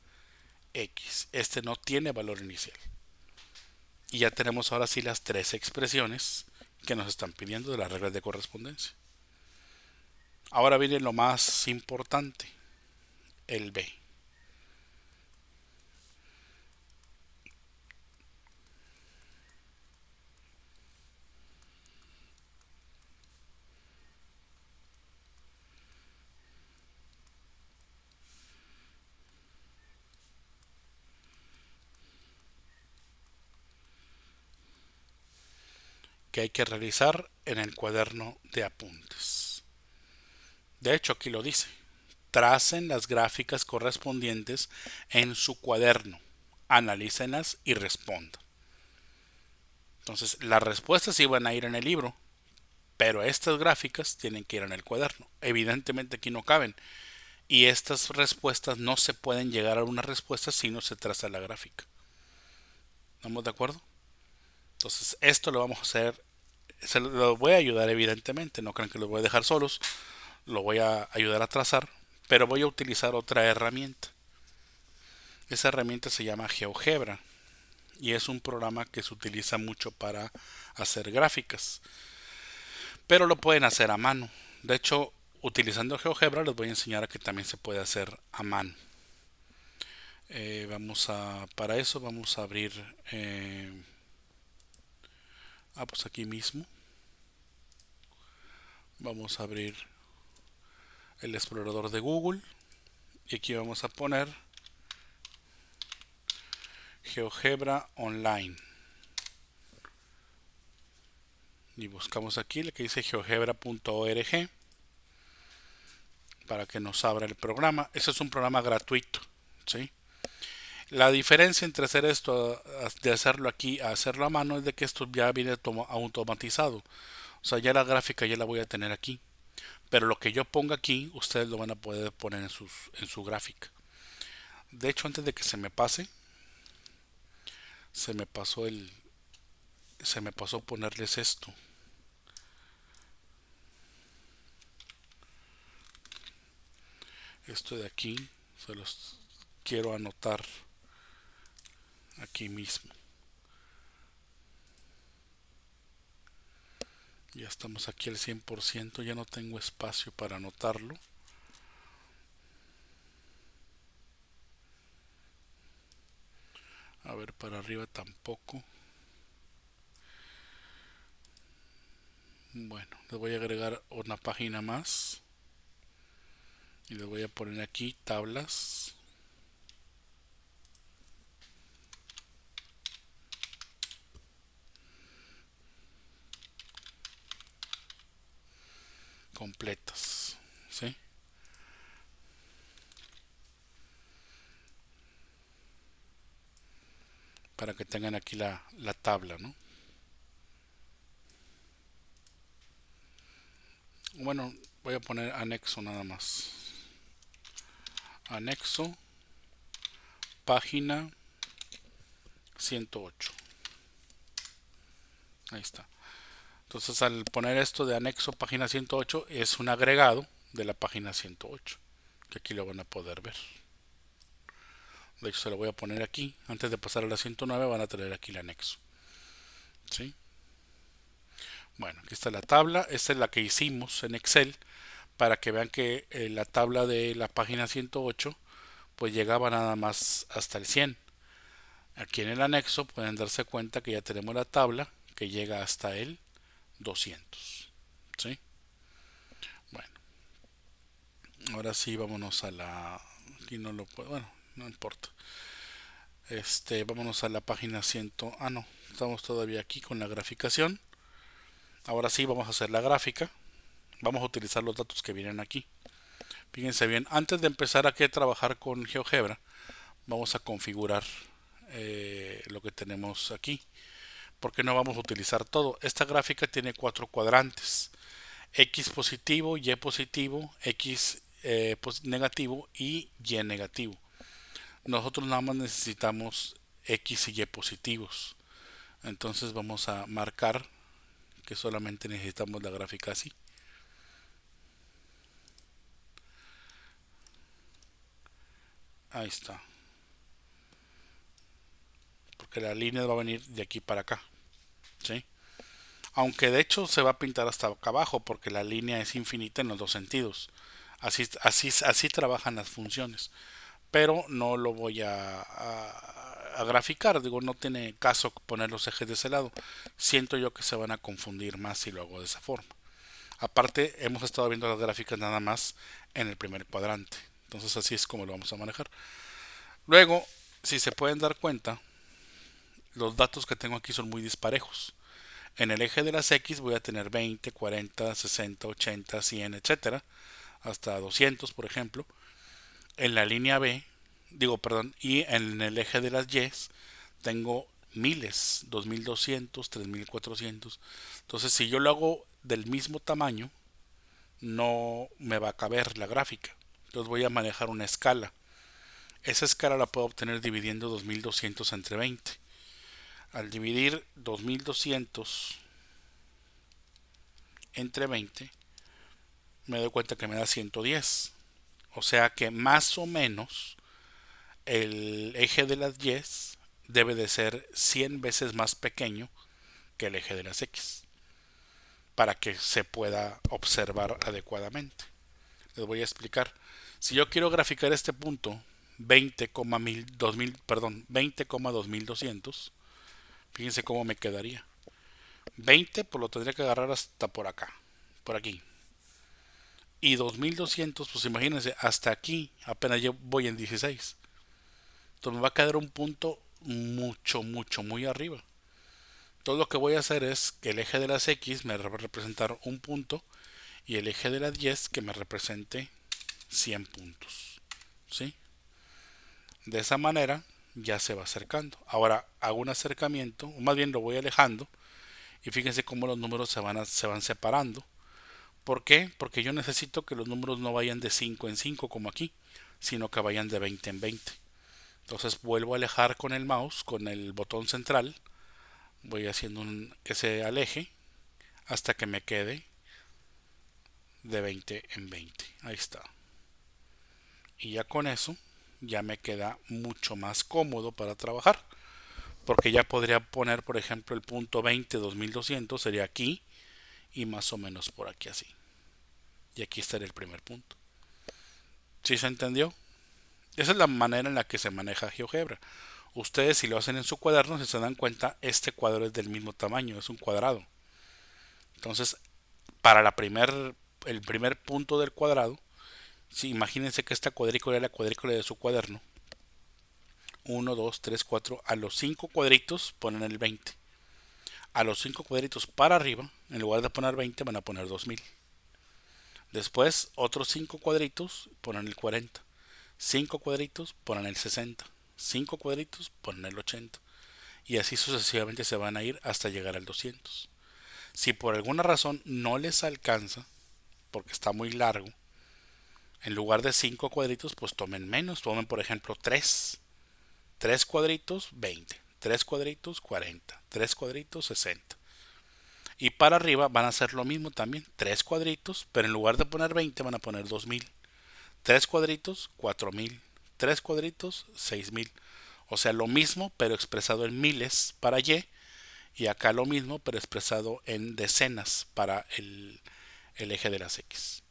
Este no tiene valor inicial. Y ya tenemos ahora sí las tres expresiones que nos están pidiendo de las reglas de correspondencia. Ahora viene lo más importante, el B. Que hay que realizar en el cuaderno de apuntes. De hecho, aquí lo dice. Tracen las gráficas correspondientes en su cuaderno, analícenlas y respondan. Entonces, las respuestas iban a ir en el libro, pero estas gráficas tienen que ir en el cuaderno. Evidentemente aquí no caben. Y estas respuestas no se pueden llegar a una respuesta si no se traza la gráfica. ¿Estamos de acuerdo? Entonces, esto lo vamos a hacer. Se lo voy a ayudar evidentemente. No crean que los voy a dejar solos. Lo voy a ayudar a trazar. Pero voy a utilizar otra herramienta. Esa herramienta se llama GeoGebra. Y es un programa que se utiliza mucho para hacer gráficas. Pero lo pueden hacer a mano. De hecho, utilizando GeoGebra les voy a enseñar a que también se puede hacer a mano. Para eso vamos a abrir, pues aquí mismo, vamos a abrir el explorador de Google y aquí vamos a poner GeoGebra Online. y buscamos aquí lo que dice geogebra.org para que nos abra el programa. Ese es un programa gratuito, ¿sí? La diferencia entre hacer esto, de hacerlo aquí a hacerlo a mano, es de que esto ya viene automatizado. O sea, ya la gráfica ya la voy a tener aquí. Pero lo que yo ponga aquí, ustedes lo van a poder poner en su gráfica. De hecho, antes de que se me pase, se me pasó el, se me pasó ponerles esto. Esto de aquí, se los quiero anotar aquí mismo. Ya estamos aquí al 100%, ya no tengo espacio para anotarlo. A ver, para arriba tampoco. Bueno, le voy a agregar una página más. Y le voy a poner aquí tablas. Completas. ¿Sí? Para que tengan aquí la tabla, ¿no? Bueno, voy a poner anexo nada más. Anexo, página 108. Ahí está. Entonces al poner esto de anexo página 108 es un agregado de la página 108, que aquí lo van a poder ver. De hecho se lo voy a poner aquí. Antes de pasar a la 109 van a tener aquí el anexo. ¿Sí? Bueno, aquí está la tabla. Esta es la que hicimos en Excel para que vean que la tabla de la página 108 pues llegaba nada más hasta el 100. Aquí en el anexo pueden darse cuenta que ya tenemos la tabla que llega hasta el 200. ¿Sí? Bueno, ahora sí vámonos a la... Aquí no lo puedo... Bueno, no importa. Vámonos a la página 100. Ah, no, estamos todavía aquí con la graficación. Ahora sí vamos a hacer la gráfica. Vamos a utilizar los datos que vienen aquí. Fíjense bien, antes de empezar aquí a trabajar con GeoGebra, vamos a configurar lo que tenemos aquí, porque no vamos a utilizar todo. Esta gráfica tiene 4 cuadrantes: X positivo, Y positivo, X negativo y Y negativo. Nosotros nada más necesitamos X y Y positivos. Entonces vamos a marcar que solamente necesitamos la gráfica así. Ahí está. Porque la línea va a venir de aquí para acá. ¿Sí? Aunque de hecho se va a pintar hasta acá abajo porque la línea es infinita en los dos sentidos. Así trabajan las funciones. Pero no lo voy a graficar, digo, no tiene caso poner los ejes de ese lado. Siento yo que se van a confundir más si lo hago de esa forma. Aparte, hemos estado viendo las gráficas nada más en el primer cuadrante. Entonces así es como lo vamos a manejar. Luego, si se pueden dar cuenta, los datos que tengo aquí son muy disparejos. En el eje de las X voy a tener 20, 40, 60, 80, 100, etcétera, hasta 200, por ejemplo. En la línea B, y en el eje de las Y tengo miles, 2200, 3400. Entonces, si yo lo hago del mismo tamaño, no me va a caber la gráfica. Entonces voy a manejar una escala. Esa escala la puedo obtener dividiendo 2200 entre 20. Al dividir 2200 entre 20, me doy cuenta que me da 110. O sea que más o menos el eje de las Y debe de ser 100 veces más pequeño que el eje de las X para que se pueda observar adecuadamente. Les voy a explicar. Si yo quiero graficar este punto 20,2200, fíjense cómo me quedaría. 20 pues lo tendría que agarrar hasta por acá, por aquí. Y 2200, pues imagínense, hasta aquí apenas yo voy en 16. Entonces me va a quedar un punto mucho, mucho, muy arriba. Todo lo que voy a hacer es que el eje de las X me va a representar un punto y el eje de las 10 que me represente 100 puntos. ¿Sí? De esa manera ya se va acercando. Ahora hago un acercamiento, o más bien lo voy alejando, y fíjense cómo los números se van separando. ¿Por qué? Porque yo necesito que los números no vayan de 5 en 5 como aquí, sino que vayan de 20 en 20. Entonces vuelvo a alejar con el mouse, con el botón central, voy haciendo que se aleje hasta que me quede de 20 en 20. Ahí está. Y ya con eso ya me queda mucho más cómodo para trabajar. Porque ya podría poner, por ejemplo, el punto 20, 2200 sería aquí y más o menos por aquí así. Y aquí estaría el primer punto. ¿Sí se entendió? Esa es la manera en la que se maneja GeoGebra. Ustedes si lo hacen en su cuaderno, si se dan cuenta, este cuadro es del mismo tamaño, es un cuadrado. Entonces, para el primer punto del cuadrado, si imagínense que esta cuadrícula es la cuadrícula de su cuaderno. 1, 2, 3, 4. A los 5 cuadritos ponen el 20. A los 5 cuadritos para arriba, en lugar de poner 20, van a poner 2000. Después, otros 5 cuadritos ponen el 40. 5 cuadritos ponen el 60. 5 cuadritos ponen el 80. Y así sucesivamente se van a ir hasta llegar al 200. Si por alguna razón no les alcanza, porque está muy largo, en lugar de 5 cuadritos, pues tomen menos. Tomen, por ejemplo, 3. 3 cuadritos, 20. 3 cuadritos, 40. 3 cuadritos, 60. Y para arriba van a hacer lo mismo también. 3 cuadritos, pero en lugar de poner 20 van a poner 2000. 3 cuadritos, 4000. 3 cuadritos, 6000. O sea, lo mismo, pero expresado en miles para Y. Y acá lo mismo, pero expresado en decenas para el eje de las X.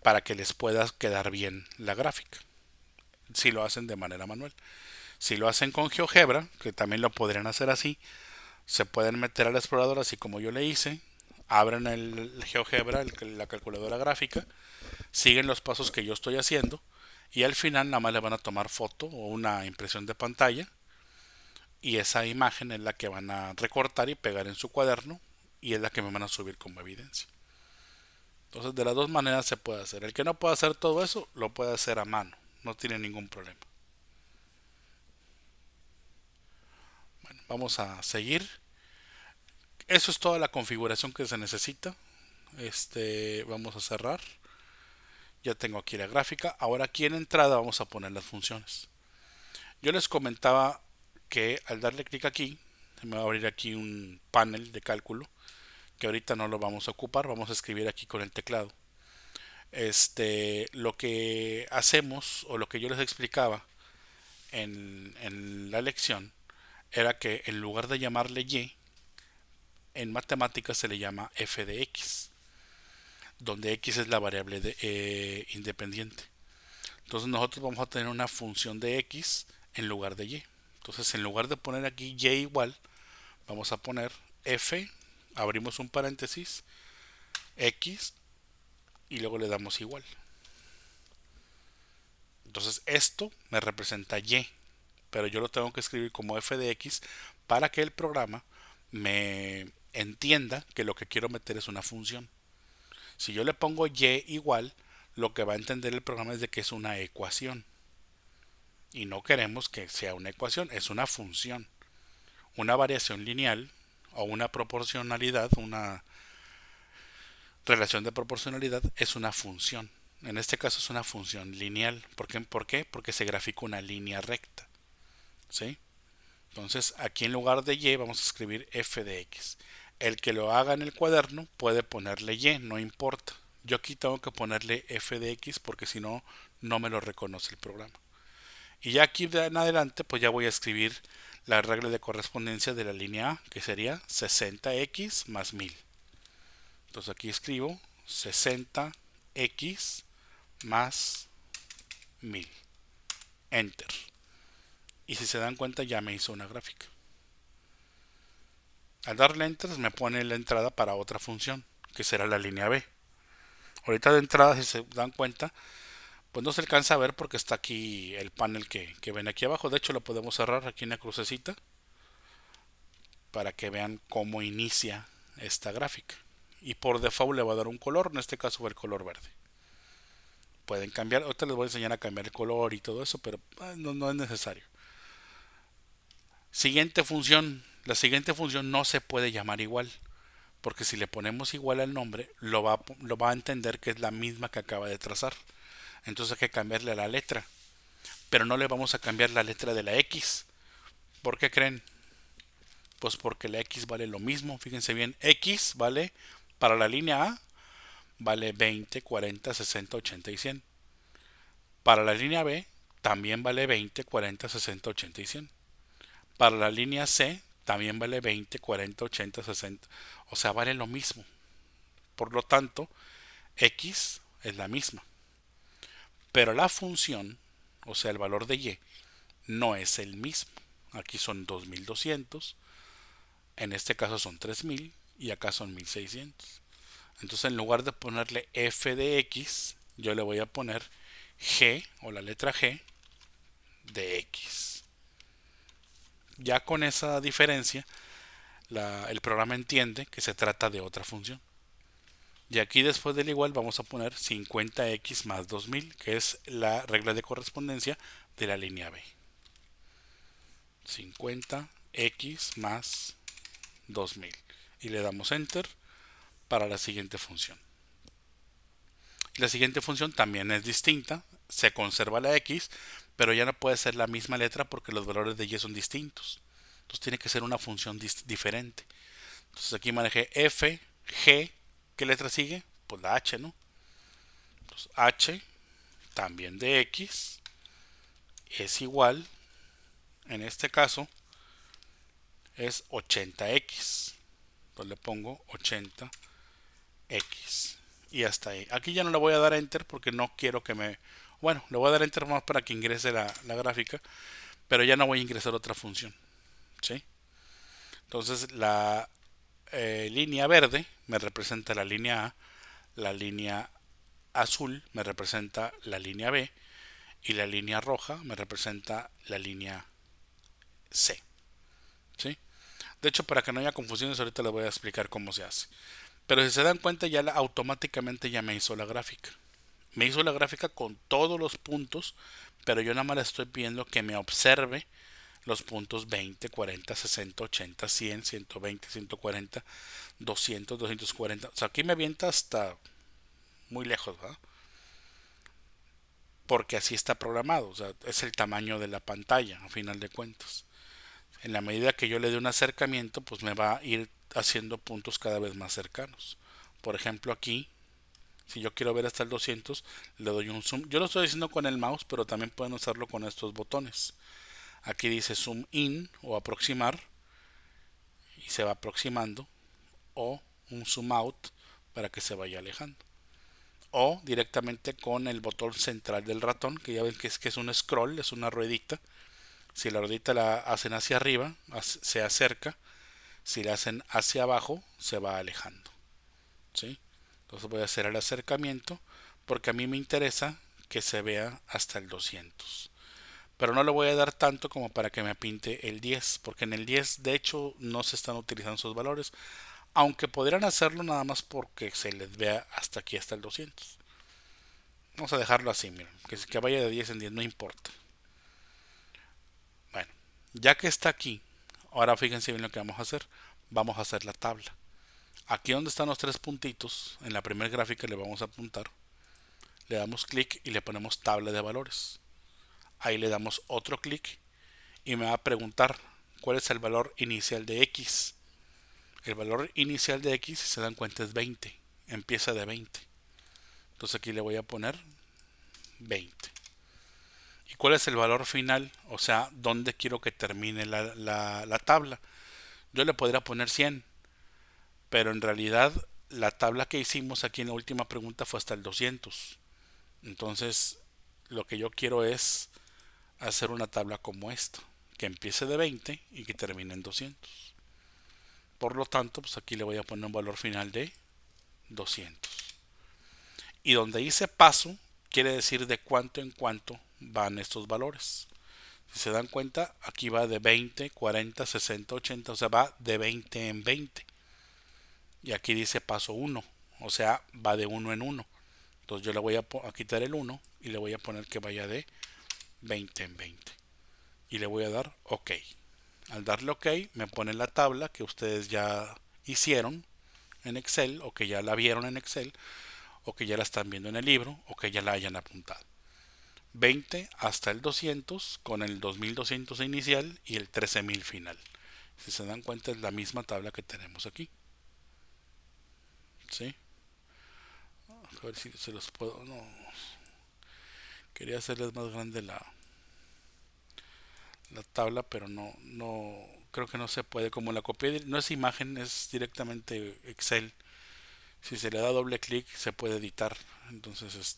Para que les pueda quedar bien la gráfica. Si lo hacen de manera manual. Si lo hacen con GeoGebra, que también lo podrían hacer así, se pueden meter al explorador así como yo le hice, abren el GeoGebra, la calculadora gráfica, siguen los pasos que yo estoy haciendo y al final nada más le van a tomar foto o una impresión de pantalla y esa imagen es la que van a recortar y pegar en su cuaderno y es la que me van a subir como evidencia. Entonces de las dos maneras se puede hacer. El que no pueda hacer todo eso lo puede hacer a mano, no tiene ningún problema. Bueno, vamos a seguir. Eso es toda la configuración que se necesita. Vamos a cerrar. Ya tengo aquí la gráfica. Ahora aquí en entrada vamos a poner las funciones. Yo les comentaba que al darle clic aquí, se me va a abrir aquí un panel de cálculo que ahorita no lo vamos a ocupar, vamos a escribir aquí con el teclado. Lo que hacemos o lo que yo les explicaba en la lección era que en lugar de llamarle y, en matemáticas se le llama f de x, donde x es la variable independiente. Entonces nosotros vamos a tener una función de x en lugar de y. Entonces en lugar de poner aquí y igual, vamos a poner f, abrimos un paréntesis, x y luego le damos igual. Entonces esto me representa y, pero yo lo tengo que escribir como f de x para que el programa me entienda que lo que quiero meter es una función. Si yo le pongo y igual, lo que va a entender el programa es de que es una ecuación. Y no queremos que sea una ecuación, es una función. Una variación lineal o una proporcionalidad, una relación de proporcionalidad es una función. En este caso es una función lineal. ¿Por qué? Porque se grafica una línea recta. ¿Sí? Entonces aquí en lugar de y vamos a escribir f de x. El que lo haga en el cuaderno puede ponerle y, no importa. Yo aquí tengo que ponerle f de x porque si no, no me lo reconoce el programa. Y ya aquí en adelante, pues ya voy a escribir la regla de correspondencia de la línea A, que sería 60x más 1000. Entonces aquí escribo 60x más 1000. Enter. Y si se dan cuenta ya me hizo una gráfica. Al darle enter me pone la entrada para otra función, que será la línea B. Ahorita de entrada, si se dan cuenta, pues no se alcanza a ver porque está aquí el panel que ven aquí abajo. De hecho lo podemos cerrar aquí en la crucecita. para que vean cómo inicia esta gráfica. Y por default le va a dar un color, en este caso fue el color verde. Pueden cambiar, ahorita les voy a enseñar a cambiar el color y todo eso, pero no es necesario. Siguiente función. La siguiente función no se puede llamar igual, porque si le ponemos igual al nombre, lo va a entender que es la misma que acaba de trazar. Entonces hay que cambiarle la letra, pero no le vamos a cambiar la letra de la X. ¿Por qué creen? Pues porque la X vale lo mismo. Fíjense bien, X vale para la línea A, vale 20, 40, 60, 80 y 100. Para la línea B también vale 20, 40, 60, 80 y 100. Para la línea C también vale 20, 40, 80, 60. O sea, vale lo mismo. Por lo tanto, X es la misma. Pero la función, o sea, el valor de Y, no es el mismo. Aquí son 2200, en este caso son 3000 y acá son 1600. Entonces, en lugar de ponerle f de x, yo le voy a poner g o la letra g de x. Ya con esa diferencia, el programa entiende que se trata de otra función. Y aquí después del igual vamos a poner 50x más 2000, que es la regla de correspondencia de la línea B. 50x más 2000. Y le damos enter para la siguiente función. La siguiente función también es distinta, se conserva la x, pero ya no puede ser la misma letra porque los valores de y son distintos. Entonces tiene que ser una función diferente. Entonces aquí manejé f, g, ¿qué letra sigue? Pues la h, ¿no? Entonces h también de x es igual, en este caso, es 80x. Entonces le pongo 80x. Y hasta ahí. Aquí ya no le voy a dar enter porque no quiero que me... Bueno, le voy a dar enter más para que ingrese la gráfica, pero ya no voy a ingresar otra función. ¿Sí? Entonces la línea verde me representa la línea A, la línea azul me representa la línea B y la línea roja me representa la línea C. ¿Sí? De hecho, para que no haya confusiones, ahorita les voy a explicar cómo se hace. Pero si se dan cuenta, ya automáticamente ya me hizo la gráfica. Me hizo la gráfica con todos los puntos, pero yo nada más le estoy pidiendo que me observe los puntos 20, 40, 60, 80, 100, 120, 140, 200, 240. O sea, aquí me avienta hasta muy lejos, ¿verdad? Porque así está programado. O sea, es el tamaño de la pantalla, a final de cuentas. En la medida que yo le dé un acercamiento, pues me va a ir haciendo puntos cada vez más cercanos. Por ejemplo, aquí, si yo quiero ver hasta el 200, le doy un zoom. Yo lo estoy haciendo con el mouse, pero también pueden usarlo con estos botones. Aquí dice zoom in o aproximar y se va aproximando, o un zoom out para que se vaya alejando, o directamente con el botón central del ratón, que ya ven que es un scroll, es una ruedita. Si la ruedita la hacen hacia arriba, se acerca. Si la hacen hacia abajo, se va alejando. ¿Sí? Entonces voy a hacer el acercamiento porque a mí me interesa que se vea hasta el 200. Pero no le voy a dar tanto como para que me pinte el 10, porque en el 10 de hecho no se están utilizando esos valores, aunque podrían hacerlo nada más porque se les vea hasta aquí, hasta el 200. Vamos a dejarlo así, miren, que vaya de 10 en 10, no importa. Bueno, ya que está aquí, ahora fíjense bien lo que vamos a hacer. Vamos a hacer la tabla. Aquí donde están los tres puntitos, en la primera gráfica le vamos a apuntar. Le damos clic y le ponemos tabla de valores. Ahí le damos otro clic y me va a preguntar cuál es el valor inicial de X. El valor inicial de X, si se dan cuenta, es 20. Empieza de 20. Entonces aquí le voy a poner 20. ¿Y cuál es el valor final? O sea, ¿dónde quiero que termine la tabla? Yo le podría poner 100, pero en realidad la tabla que hicimos aquí en la última pregunta fue hasta el 200. Entonces, lo que yo quiero es hacer una tabla como esta, que empiece de 20 y que termine en 200. Por lo tanto, pues aquí le voy a poner un valor final de 200. Y donde hice paso, quiere decir de cuánto en cuánto van estos valores. Si se dan cuenta, aquí va de 20, 40, 60, 80, o sea, va de 20 en 20. Y aquí dice paso 1, o sea, va de 1 en 1. Entonces yo le voy a quitar el 1 y le voy a poner que vaya de 20 en 20. Y le voy a dar OK. Al darle OK, me pone la tabla que ustedes ya hicieron en Excel, o que ya la vieron en Excel, o que ya la están viendo en el libro, o que ya la hayan apuntado. 20 hasta el 200 con el 2200 inicial y el 13000 final. Si se dan cuenta, es la misma tabla que tenemos aquí. ¿Sí? A ver si se los puedo. No. Quería hacerles más grande la tabla, pero no. Creo que no se puede. Como la copié, no es imagen, es directamente Excel. Si se le da doble clic, se puede editar. Entonces,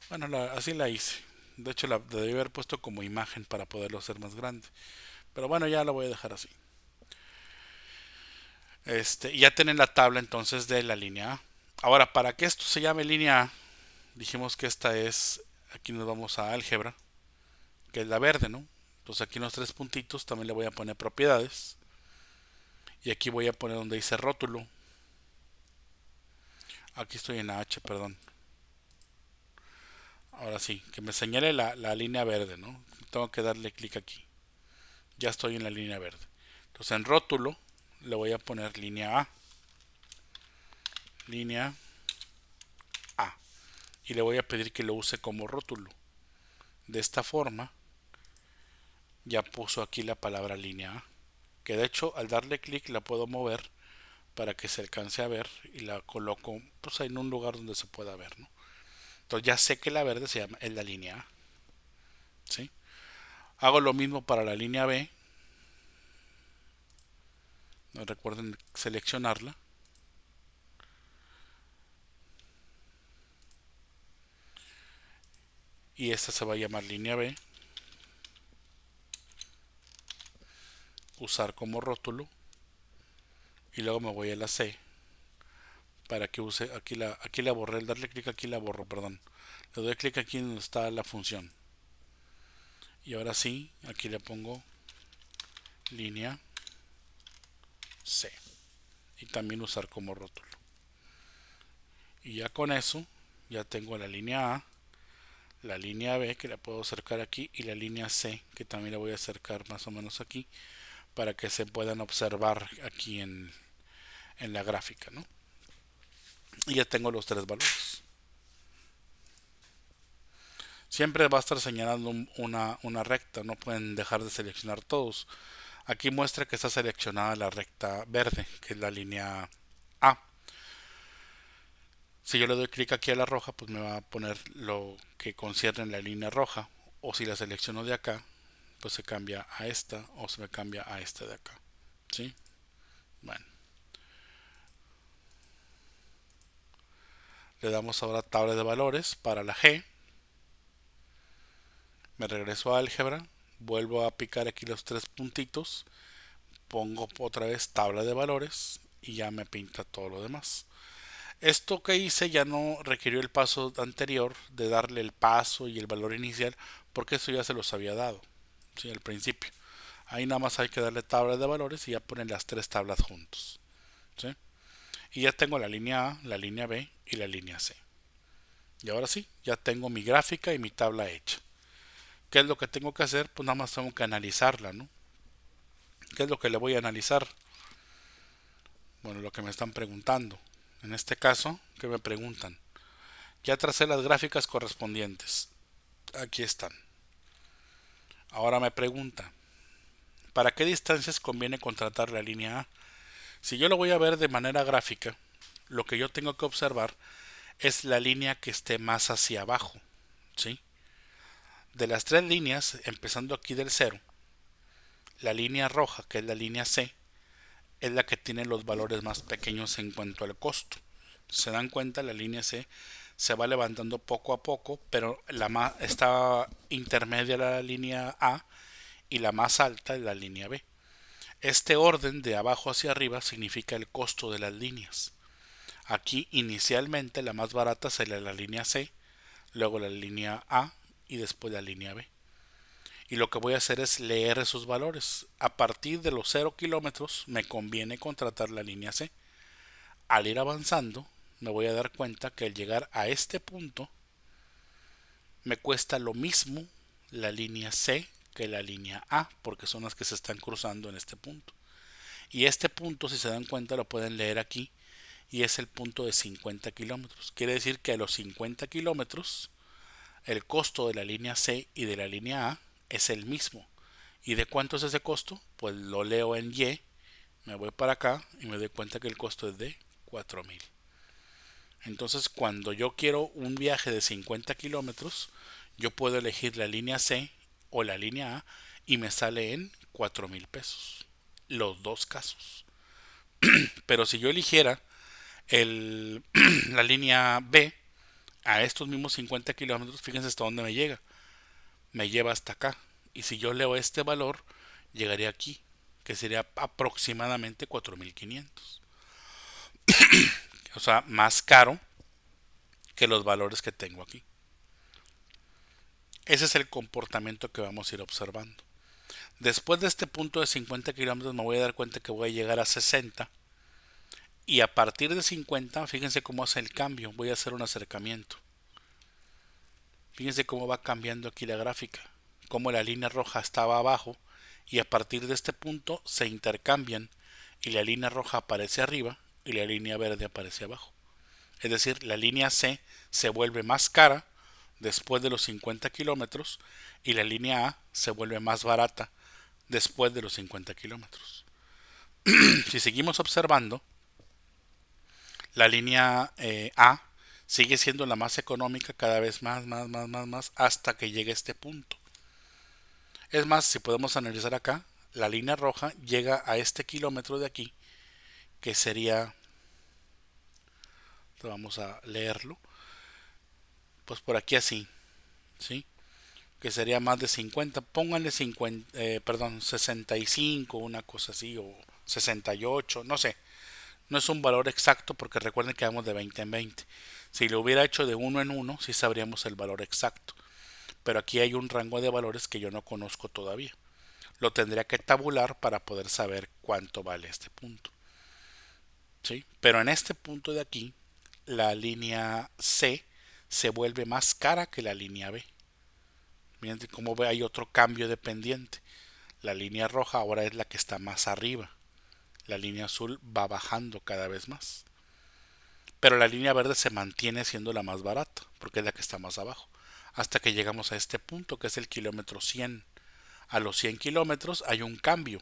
bueno, así la hice. De hecho, la debí haber puesto como imagen para poderlo hacer más grande. Pero bueno, ya la voy a dejar así. Ya tienen la tabla entonces de la línea A. Ahora, para que esto se llame línea A, dijimos que esta es, aquí nos vamos a álgebra, que es la verde, ¿no? Entonces aquí en los tres puntitos también le voy a poner propiedades. Y aquí voy a poner donde dice rótulo. Aquí estoy en la H, perdón. Ahora sí, que me señale la línea verde, ¿no? Tengo que darle clic aquí. Ya estoy en la línea verde. Entonces en rótulo le voy a poner línea A. Línea A. Y le voy a pedir que lo use como rótulo. De esta forma ya puso aquí la palabra línea A. Que de hecho al darle clic la puedo mover para que se alcance a ver y la coloco pues en un lugar donde se pueda ver, ¿no? Entonces ya sé que la verde es la línea A. ¿Sí? Hago lo mismo para la línea B. No recuerden seleccionarla. Y esta se va a llamar línea B. Usar como rótulo. Y luego me voy a la C. Para que use, aquí la borré, al darle clic aquí la borro, perdón. Le doy clic aquí donde está la función. Y ahora sí, aquí le pongo línea C. Y también usar como rótulo. Y ya con eso, ya tengo la línea A, la línea B que la puedo acercar aquí y la línea C que también la voy a acercar más o menos aquí para que se puedan observar aquí en la gráfica, ¿no? Y ya tengo los tres valores. Siempre va a estar señalando una recta, no pueden dejar de seleccionar todos. Aquí muestra que está seleccionada la recta verde, que es la línea A. Si yo le doy clic aquí a la roja, pues me va a poner lo que concierne en la línea roja. O si la selecciono de acá, pues se cambia a esta o se me cambia a esta de acá. ¿Sí? Bueno. Le damos ahora tabla de valores para la G. Me regreso a álgebra. Vuelvo a picar aquí los tres puntitos. Pongo otra vez tabla de valores y ya me pinta todo lo demás. Esto que hice ya no requirió el paso anterior de darle el paso y el valor inicial porque eso ya se los había dado, ¿sí? Al principio. Ahí nada más hay que darle tabla de valores y ya ponen las tres tablas juntos, ¿sí? Y ya tengo la línea A, la línea B y la línea C. Y ahora sí, ya tengo mi gráfica y mi tabla hecha. ¿Qué es lo que tengo que hacer? Pues nada más tengo que analizarla, ¿no? ¿Qué es lo que le voy a analizar? Bueno, lo que me están preguntando. En este caso, ¿qué me preguntan? Ya tracé las gráficas correspondientes. Aquí están. Ahora me pregunta, ¿para qué distancias conviene contratar la línea A? Si yo lo voy a ver de manera gráfica, lo que yo tengo que observar es la línea que esté más hacia abajo, ¿sí? De las tres líneas, empezando aquí del cero, la línea roja, que es la línea C, es la que tiene los valores más pequeños en cuanto al costo. Se dan cuenta, la línea C se va levantando poco a poco, pero está intermedia la línea A y la más alta es la línea B. Este orden de abajo hacia arriba significa el costo de las líneas. Aquí inicialmente la más barata sería la línea C, luego la línea A y después la línea B. y lo que voy a hacer es leer esos valores. A partir de los 0 kilómetros me conviene contratar la línea C. Al ir avanzando me voy a dar cuenta que al llegar a este punto me cuesta lo mismo la línea C que la línea A, porque son las que se están cruzando en este punto. Y este punto, si se dan cuenta, lo pueden leer aquí, y es el punto de 50 kilómetros. Quiere decir que a los 50 kilómetros el costo de la línea C y de la línea A es el mismo. ¿Y de cuánto es ese costo? Pues lo leo en Y, me voy para acá y me doy cuenta que el costo es de 4,000. Entonces, cuando yo quiero un viaje de 50 kilómetros, yo puedo elegir la línea C o la línea A y me sale en 4,000 pesos. Los dos casos. Pero si yo eligiera la línea B a estos mismos 50 kilómetros, fíjense hasta dónde me llega. Me lleva hasta acá. Y si yo leo este valor, llegaría aquí, que sería aproximadamente 4,500. O sea, más caro que los valores que tengo aquí. Ese es el comportamiento que vamos a ir observando. Después de este punto de 50 kilómetros me voy a dar cuenta que voy a llegar a 60. Y a partir de 50, fíjense cómo hace el cambio. Voy a hacer un acercamiento. Fíjense cómo va cambiando aquí la gráfica. Cómo la línea roja estaba abajo y a partir de este punto se intercambian y la línea roja aparece arriba y la línea verde aparece abajo. Es decir, la línea C se vuelve más cara después de los 50 kilómetros y la línea A se vuelve más barata después de los 50 kilómetros. Si seguimos observando, la línea A sigue siendo la más económica cada vez más hasta que llegue a este punto. Es más, si podemos analizar acá, la línea roja llega a este kilómetro de aquí, que sería, vamos a leerlo, pues por aquí así, ¿sí? Que sería más de 50, pónganle 50, perdón, 65, una cosa así, o 68, no sé. No es un valor exacto porque recuerden que vamos de 20 en 20. Si lo hubiera hecho de uno en uno, sí sabríamos el valor exacto. Pero aquí hay un rango de valores que yo no conozco todavía. Lo tendría que tabular para poder saber cuánto vale este punto. ¿Sí? Pero en este punto de aquí, la línea C se vuelve más cara que la línea B. Miren cómo ve, hay otro cambio de pendiente. La línea roja ahora es la que está más arriba. La línea azul va bajando cada vez más. Pero la línea verde se mantiene siendo la más barata, porque es la que está más abajo. Hasta que llegamos a este punto, que es el kilómetro 100. A los 100 kilómetros hay un cambio.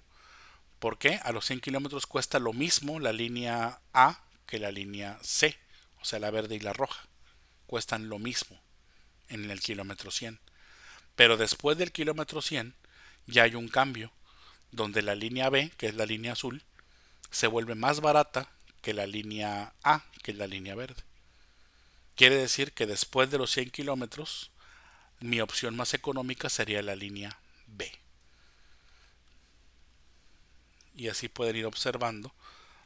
¿Por qué? A los 100 kilómetros cuesta lo mismo la línea A que la línea C, o sea, la verde y la roja. Cuestan lo mismo en el kilómetro 100. Pero después del kilómetro 100 ya hay un cambio, donde la línea B, que es la línea azul, se vuelve más barata que la línea A, que es la línea verde. Quiere decir que después de los 100 kilómetros, mi opción más económica sería la línea B. Y así pueden ir observando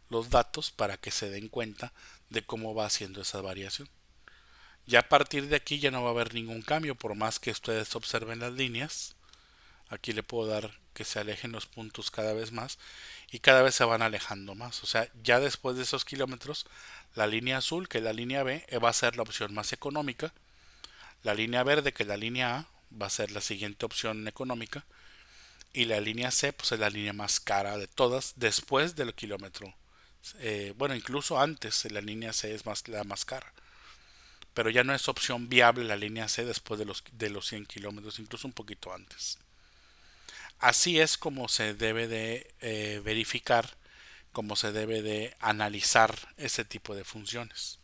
los datos para que se den cuenta de cómo va haciendo esa variación. Ya a partir de aquí ya no va a haber ningún cambio, por más que ustedes observen las líneas. Aquí le puedo dar que se alejen los puntos cada vez más y cada vez se van alejando más. O sea, ya después de esos kilómetros, la línea azul, que es la línea B, va a ser la opción más económica. La línea verde, que es la línea A, va a ser la siguiente opción económica. Y la línea C, pues es la línea más cara de todas después del kilómetro. Bueno, incluso antes la línea C es la más cara. Pero ya no es opción viable la línea C después de los 100 kilómetros, incluso un poquito antes. Así es como se debe de verificar, como se debe de analizar ese tipo de funciones.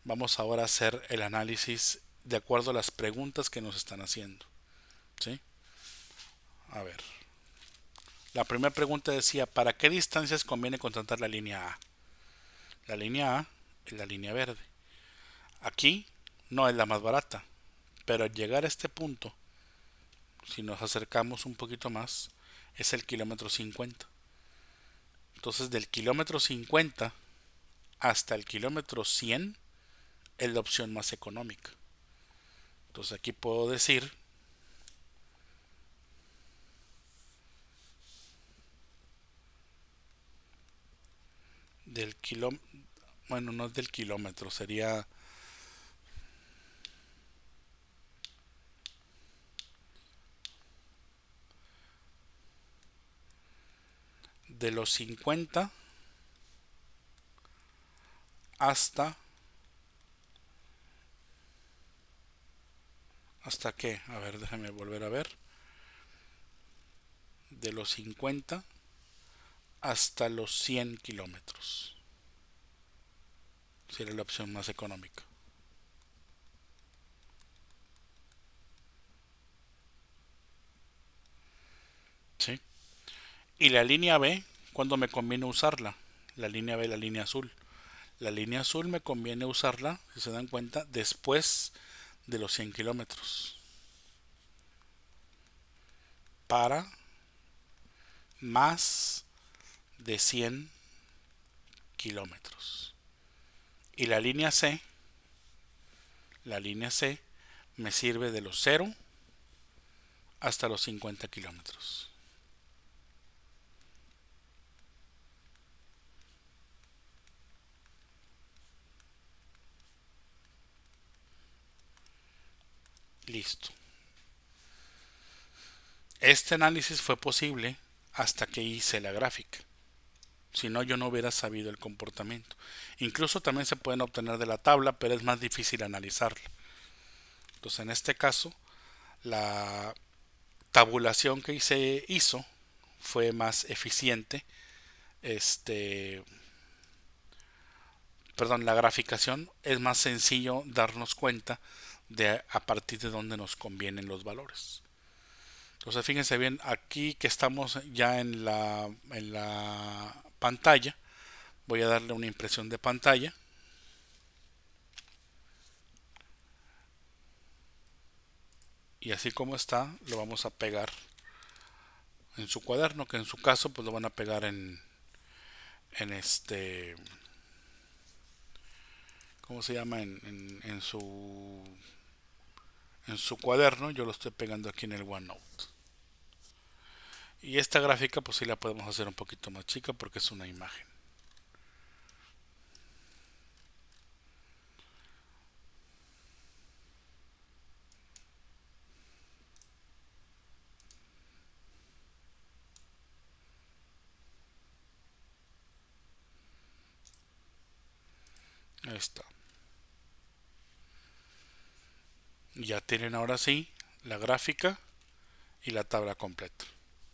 Vamos ahora a hacer el análisis de acuerdo a las preguntas que nos están haciendo. ¿Sí? A ver. La primera pregunta decía, ¿para qué distancias conviene contratar la línea A? La línea A es la línea verde. Aquí no es la más barata, pero al llegar a este punto, si nos acercamos un poquito más, es el kilómetro 50. Entonces del kilómetro 50 hasta el kilómetro 100 es la opción más económica. Entonces aquí puedo decir del kilómetro, bueno, no es del kilómetro, sería de los 50 hasta, ¿hasta qué? A ver, déjame volver a ver. De los 50 hasta los 100 kilómetros. Sería la opción más económica. ¿Sí? Y la línea B, ¿cuándo me conviene usarla? La línea B, la línea azul. La línea azul me conviene usarla, si se dan cuenta, después de los 100 kilómetros. Para más de 100 kilómetros. Y la línea C me sirve de los 0 hasta los 50 kilómetros. Listo. Este análisis fue posible hasta que hice la gráfica. Si no, yo no hubiera sabido el comportamiento. Incluso también se pueden obtener de la tabla, pero es más difícil analizarla. Entonces, en este caso, la tabulación que hizo fue más eficiente. Este, perdón, la graficación es más sencillo darnos cuenta de a partir de dónde nos convienen los valores. Entonces fíjense bien, aquí que estamos ya en la pantalla, voy a darle una impresión de pantalla y así como está lo vamos a pegar en su cuaderno, que en su caso pues lo van a pegar en este, ¿cómo se llama? En su cuaderno. Yo lo estoy pegando aquí en el OneNote. Y esta gráfica pues sí la podemos hacer un poquito más chica porque es una imagen. Ahí está. Ya tienen ahora sí la gráfica y la tabla completa.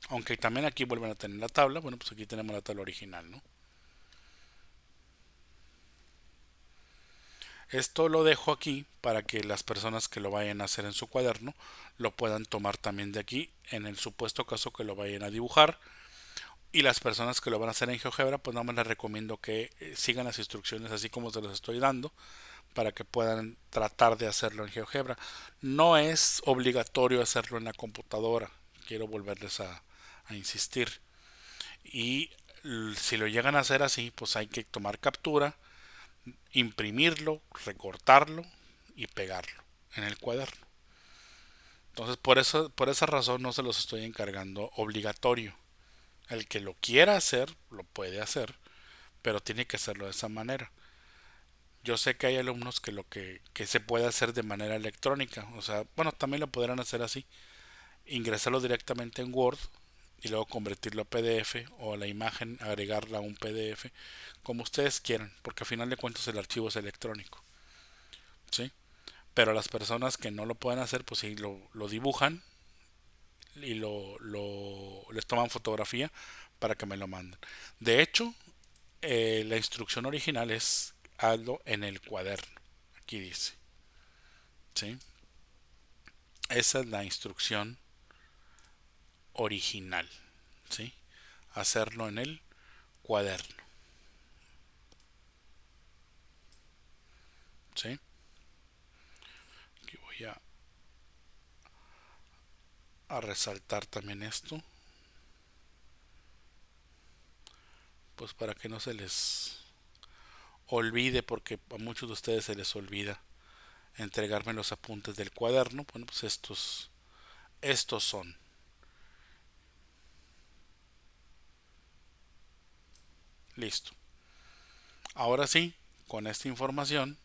Aunque también aquí vuelven a tener la tabla. Bueno, pues aquí tenemos la tabla original, ¿no? Esto lo dejo aquí para que las personas que lo vayan a hacer en su cuaderno lo puedan tomar también de aquí en el supuesto caso que lo vayan a dibujar. Y las personas que lo van a hacer en GeoGebra, pues nada más les recomiendo que sigan las instrucciones así como se los estoy dando para que puedan tratar de hacerlo en GeoGebra. No es obligatorio hacerlo en la computadora, quiero volverles a insistir. Y si lo llegan a hacer así, pues hay que tomar captura, imprimirlo, recortarlo y pegarlo en el cuaderno. Entonces por esa razón no se los estoy encargando obligatorio. El que lo quiera hacer, lo puede hacer, pero tiene que hacerlo de esa manera. Yo sé que hay alumnos que que se puede hacer de manera electrónica, o sea, bueno, también lo podrán hacer así, ingresarlo directamente en Word y luego convertirlo a PDF o a la imagen agregarla a un PDF, como ustedes quieran, porque al final de cuentas el archivo es electrónico, ¿sí? Pero las personas que no lo pueden hacer, pues sí, lo dibujan y les toman fotografía para que me lo manden. De hecho, la instrucción original es hazlo en el cuaderno. Aquí dice, ¿sí? Esa es la instrucción original, ¿sí? Hacerlo en el cuaderno, ¿sí? Aquí voy a resaltar también esto, pues para que no se les olvide, porque a muchos de ustedes se les olvida entregarme los apuntes del cuaderno. Bueno, pues estos son. Listo. Ahora sí, con esta información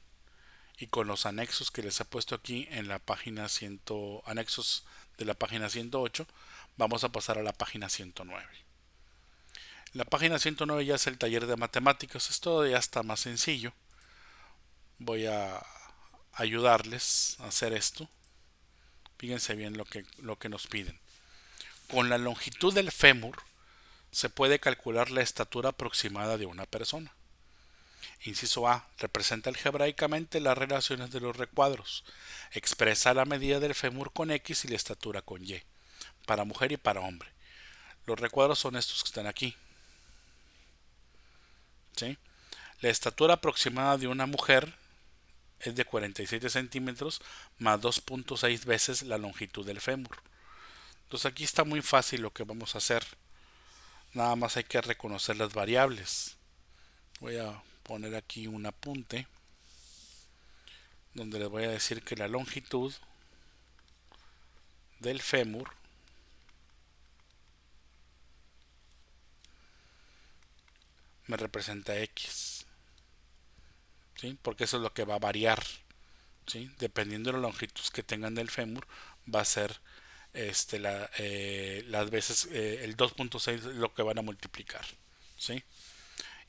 y con los anexos que les he puesto aquí en la página 100, anexos de la página 108, vamos a pasar a la página 109. La página 109 ya es el taller de matemáticas, esto ya está más sencillo. Voy a ayudarles a hacer esto. Fíjense bien lo que nos piden. Con la longitud del fémur se puede calcular la estatura aproximada de una persona. Inciso A. Representa algebraicamente las relaciones de los recuadros. Expresa la medida del fémur con X y la estatura con Y, para mujer y para hombre. Los recuadros son estos que están aquí. ¿Sí? La estatura aproximada de una mujer es de 47 centímetros más 2.6 veces la longitud del fémur. Entonces aquí está muy fácil lo que vamos a hacer. Nada más hay que reconocer las variables. Voy a poner aquí un apunte donde les voy a decir que la longitud del fémur me representa X, ¿sí? Porque eso es lo que va a variar, ¿sí? Dependiendo de la longitud que tengan del fémur, va a ser las veces el 2.6 lo que van a multiplicar, ¿sí?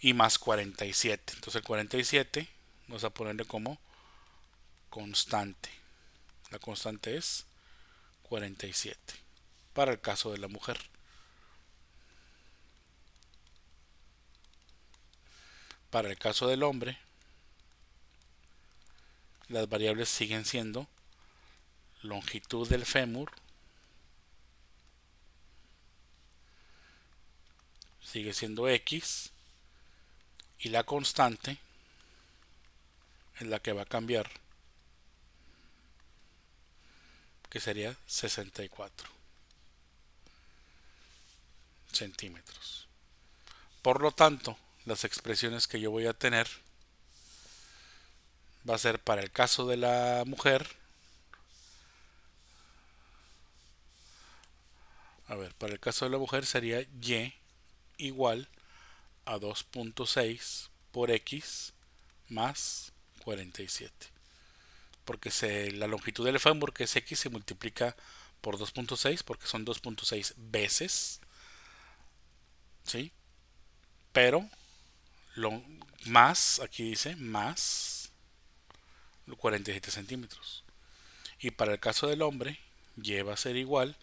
Y más 47. Entonces el 47 vamos a ponerle como constante. La constante es 47 para el caso de la mujer. Para el caso del hombre, las variables siguen siendo longitud del fémur, sigue siendo X, y la constante es la que va a cambiar, que sería 64 centímetros. Por lo tanto, las expresiones que yo voy a tener va a ser para el caso de la mujer. A ver, para el caso de la mujer sería Y igual a 2.6 por X más 47. Porque la longitud del fémur, que es X, se multiplica por 2.6 porque son 2.6 veces, ¿sí? Pero lo más, aquí dice más 47 centímetros. Y para el caso del hombre, Y va a ser igual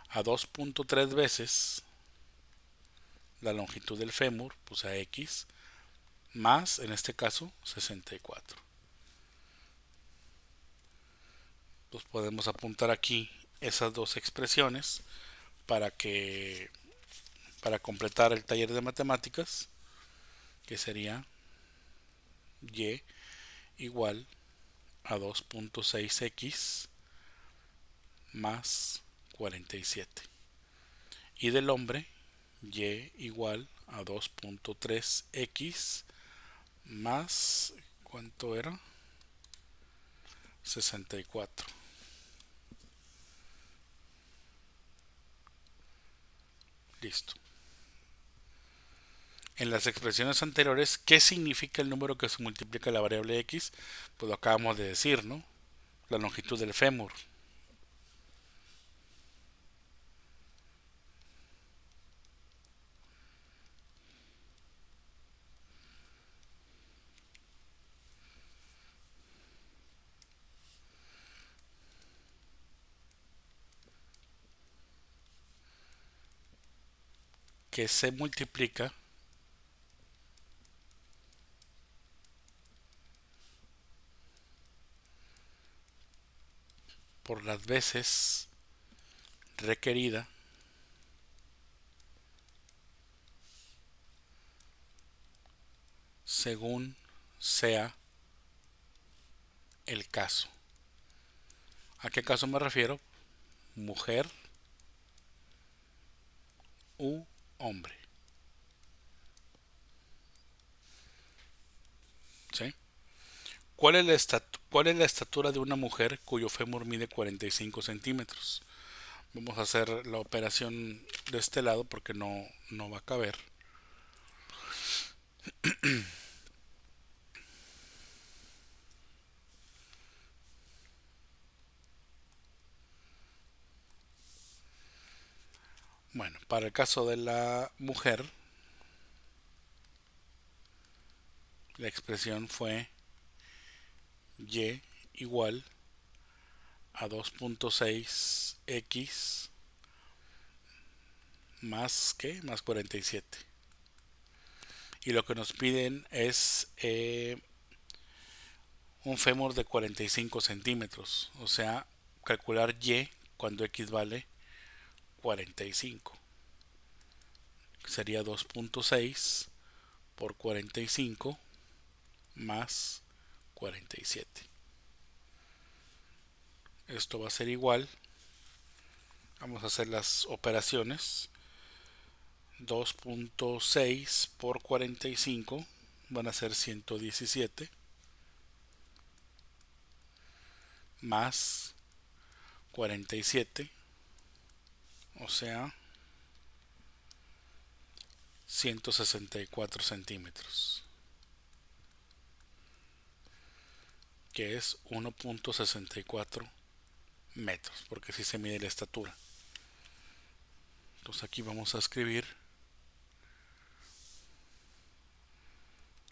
a 2.3 veces la longitud del fémur, pues a X, más, en este caso, 64. Pues podemos apuntar aquí esas dos expresiones para que para completar el taller de matemáticas, que sería Y igual a 2.6x más 47. Y del hombre, Y igual a 2.3x más, ¿cuánto era? 64. Listo. En las expresiones anteriores, ¿qué significa el número que se multiplica la variable x? Pues lo acabamos de decir, ¿no? La longitud del fémur. Que se multiplica por las veces requerida según sea el caso. ¿A qué caso me refiero? Mujer u hombre. ¿Sí? ¿Cuál es la estatura de una mujer cuyo fémur mide 45 centímetros? Vamos a hacer la operación de este lado porque no va a caber. Bueno, para el caso de la mujer, la expresión fue y igual a 2.6x más que más 47. Y lo que nos piden es un fémur de 45 centímetros, o sea, calcular y cuando x vale 45. Sería 2.6 por 45 más 47. Esto va a ser igual, vamos a hacer las operaciones. 2.6 por 45 van a ser 117 más 47, o sea 164 centímetros, que es 1.64 metros, porque así se mide la estatura. Entonces aquí vamos a escribir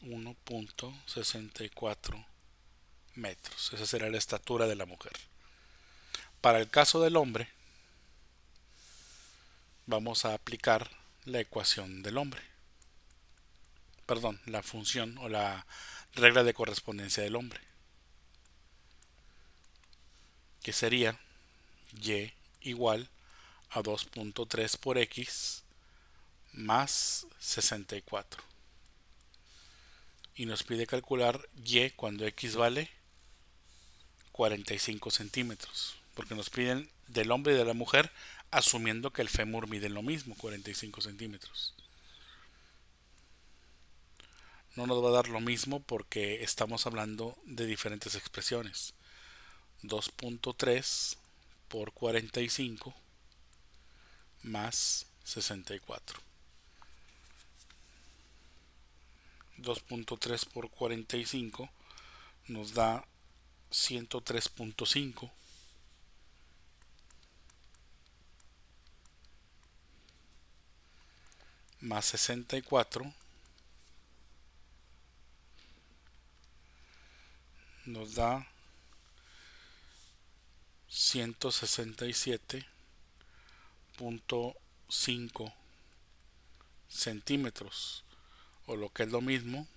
1.64 metros. Esa será la estatura de la mujer. Para el caso del hombre, vamos a aplicar la ecuación del hombre. Perdón, la función o la regla de correspondencia del hombre, que sería y igual a 2.3 por x más 64. Y nos pide calcular y cuando x vale 45 centímetros, porque nos piden del hombre y de la mujer asumiendo que el fémur mide lo mismo, 45 centímetros. No nos va a dar lo mismo porque estamos hablando de diferentes expresiones. 2.3 por 45 más 64. 2.3 por 45 nos da 103.5 más 64 nos da 167.5 centímetros, o lo que es lo mismo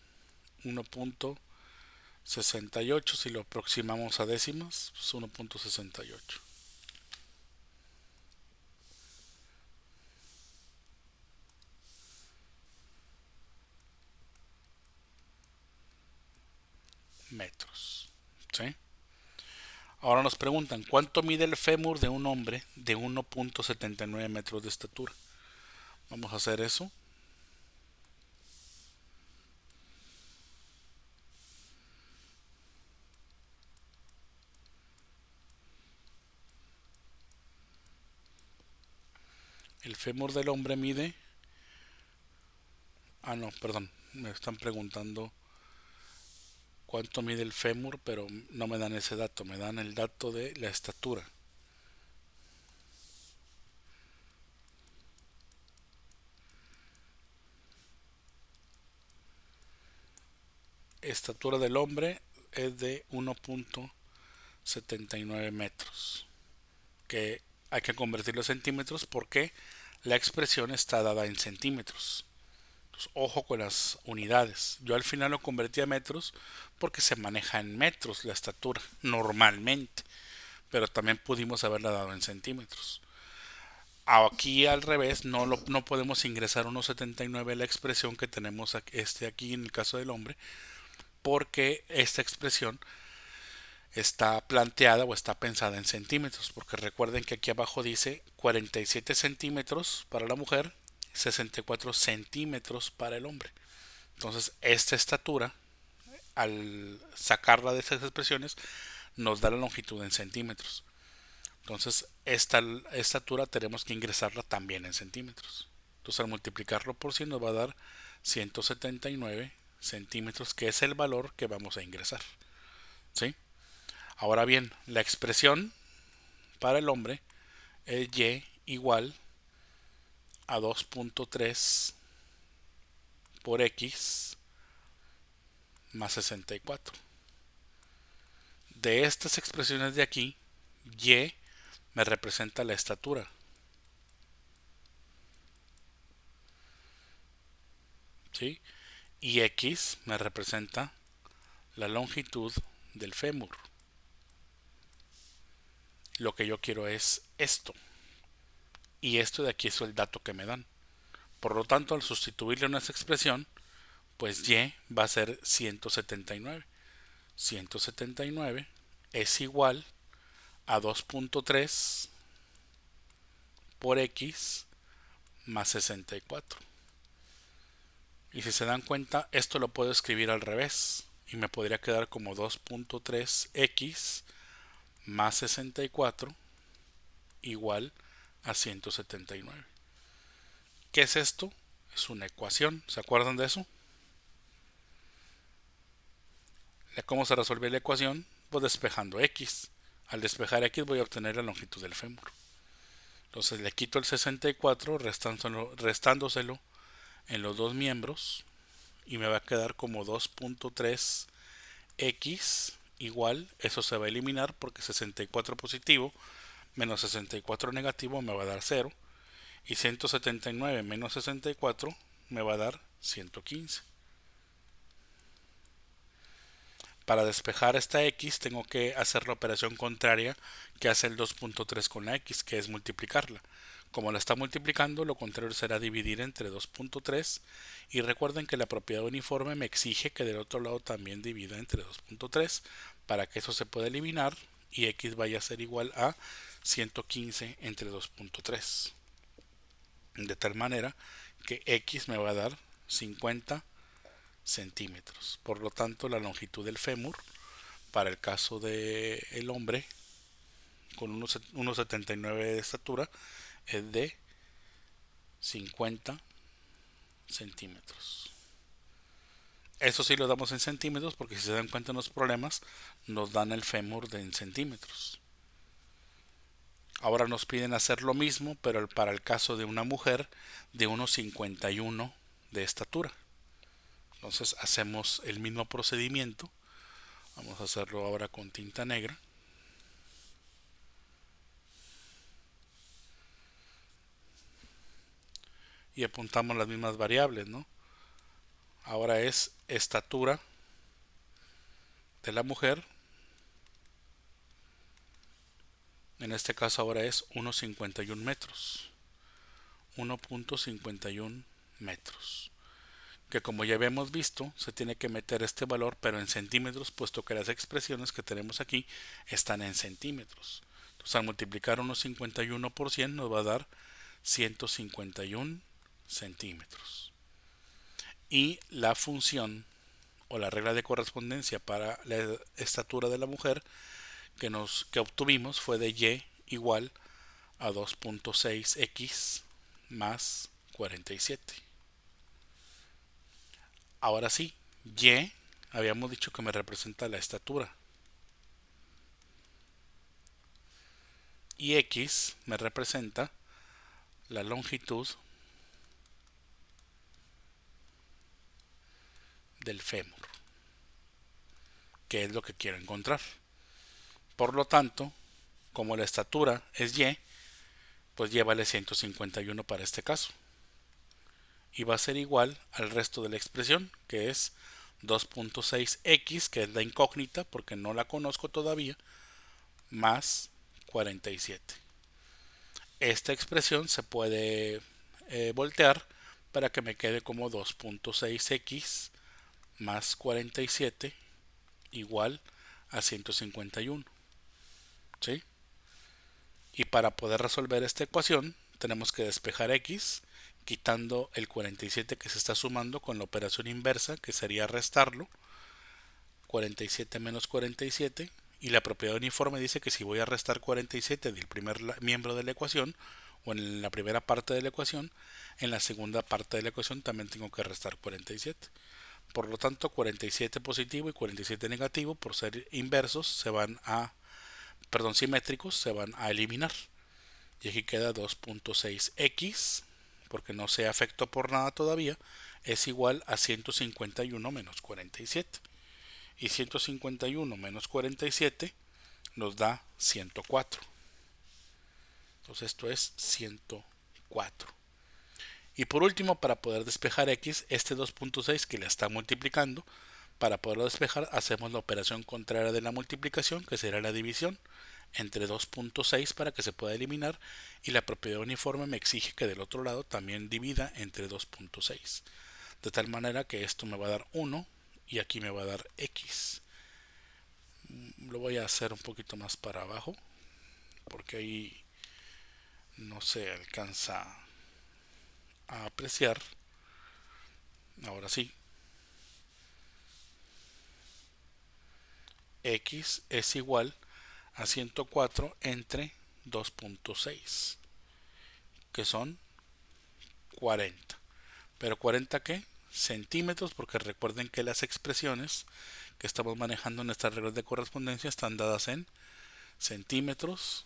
1.68. Si lo aproximamos a décimas, pues 1.68 metros, ¿sí? Ahora nos preguntan cuánto mide el fémur de un hombre de 1.79 metros de estatura. Vamos a hacer eso. El fémur del hombre mide... no, perdón, me están preguntando cuánto mide el fémur, pero no me dan ese dato, me dan el dato de la estatura. Estatura del hombre es de 1.79 metros, que hay que convertirlo a centímetros porque la expresión está dada en centímetros. Entonces, ojo con las unidades. Yo al final lo convertí a metros porque se maneja en metros la estatura normalmente, pero también pudimos haberla dado en centímetros. Aquí al revés, no podemos ingresar 1.79 a la expresión que tenemos aquí en el caso del hombre, porque esta expresión está planteada o está pensada en centímetros, porque recuerden que aquí abajo dice 47 centímetros para la mujer, 64 centímetros para el hombre. Entonces esta estatura, al sacarla de esas expresiones, nos da la longitud en centímetros. Entonces esta estatura tenemos que ingresarla también en centímetros. Entonces al multiplicarlo por 100 nos va a dar 179 centímetros, que es el valor que vamos a ingresar, ¿sí? Ahora bien, la expresión para el hombre es y igual a 2.3 por x más 64. De estas expresiones de aquí, y me representa la estatura. ¿Sí? Y x me representa la longitud del fémur. Lo que yo quiero es esto. Y esto de aquí es el dato que me dan. Por lo tanto, al sustituirle una expresión, pues y va a ser 179. 179 es igual a 2.3 por x más 64. Y si se dan cuenta, esto lo puedo escribir al revés. Y me podría quedar como 2.3x más 64 igual a 179. ¿Qué es esto? Es una ecuación. ¿Se acuerdan de eso? ¿Cómo se resuelve la ecuación? Pues despejando x. Al despejar x voy a obtener la longitud del fémur. Entonces le quito el 64 restándoselo en los dos miembros y me va a quedar como 2.3x igual, eso se va a eliminar porque 64 positivo menos 64 negativo me va a dar 0 y 179 menos 64 me va a dar 115. Para despejar esta x tengo que hacer la operación contraria que hace el 2.3 con la x, que es multiplicarla. Como la está multiplicando, lo contrario será dividir entre 2.3 y recuerden que la propiedad uniforme me exige que del otro lado también divida entre 2.3 para que eso se pueda eliminar y x vaya a ser igual a 115 entre 2.3. De tal manera que x me va a dar 50 centímetros. Por lo tanto, la longitud del fémur para el caso del hombre con 1,79 de estatura es de 50 centímetros. Eso sí lo damos en centímetros porque si se dan cuenta en los problemas nos dan el fémur en centímetros. Ahora nos piden hacer lo mismo pero para el caso de una mujer de 1,51 de estatura. Entonces hacemos el mismo procedimiento. Vamos a hacerlo ahora con tinta negra. Y apuntamos las mismas variables, ¿no? Ahora es estatura de la mujer. En este caso ahora es 1,51 metros. 1.51 metros. Que como ya habíamos visto, se tiene que meter este valor, pero en centímetros, puesto que las expresiones que tenemos aquí están en centímetros. Entonces al multiplicar 1,51 por 100 nos va a dar 151 centímetros. Y la función o la regla de correspondencia para la estatura de la mujer que obtuvimos fue de y igual a 2.6x más 47. Ahora sí, y habíamos dicho que me representa la estatura y x me representa la longitud del fémur, que es lo que quiero encontrar. Por lo tanto, como la estatura es y, pues y vale 151 para este caso. Y va a ser igual al resto de la expresión, que es 2.6x, que es la incógnita porque no la conozco todavía, más 47. Esta expresión se puede voltear para que me quede como 2.6x más 47 igual a 151. ¿Sí? Y para poder resolver esta ecuación tenemos que despejar x quitando el 47 que se está sumando con la operación inversa que sería restarlo. 47 menos 47 y la propiedad uniforme dice que si voy a restar 47 del primer miembro de la ecuación o en la primera parte de la ecuación, en la segunda parte de la ecuación también tengo que restar 47. Por lo tanto, 47 positivo y 47 negativo, por ser inversos, simétricos, se van a eliminar. Y aquí queda 2.6x porque no se afectó por nada todavía, es igual a 151 menos 47. Y 151 menos 47 nos da 104. Entonces esto es 104. Y por último, para poder despejar x, este 2.6 que le está multiplicando, para poderlo despejar hacemos la operación contraria de la multiplicación, que será la división entre 2.6 para que se pueda eliminar, y la propiedad uniforme me exige que del otro lado también divida entre 2.6, de tal manera que esto me va a dar 1 y aquí me va a dar x. Lo voy a hacer un poquito más para abajo porque ahí no se alcanza a apreciar. Ahora sí, x es igual a 104 entre 2.6, que son 40. ¿Pero 40 qué? Centímetros, porque recuerden que las expresiones que estamos manejando en estas reglas de correspondencia están dadas en centímetros,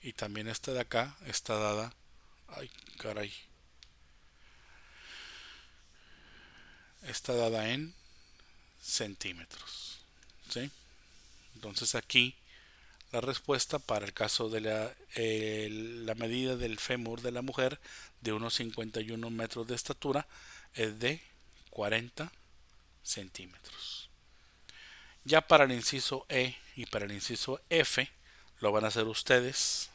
y también esta de acá está dada, ay caray, está dada en centímetros, ¿sí? Entonces aquí la respuesta para el caso de la medida del fémur de la mujer de unos 51 metros de estatura es de 40 centímetros. Ya para el inciso E y para el inciso F lo van a hacer ustedes.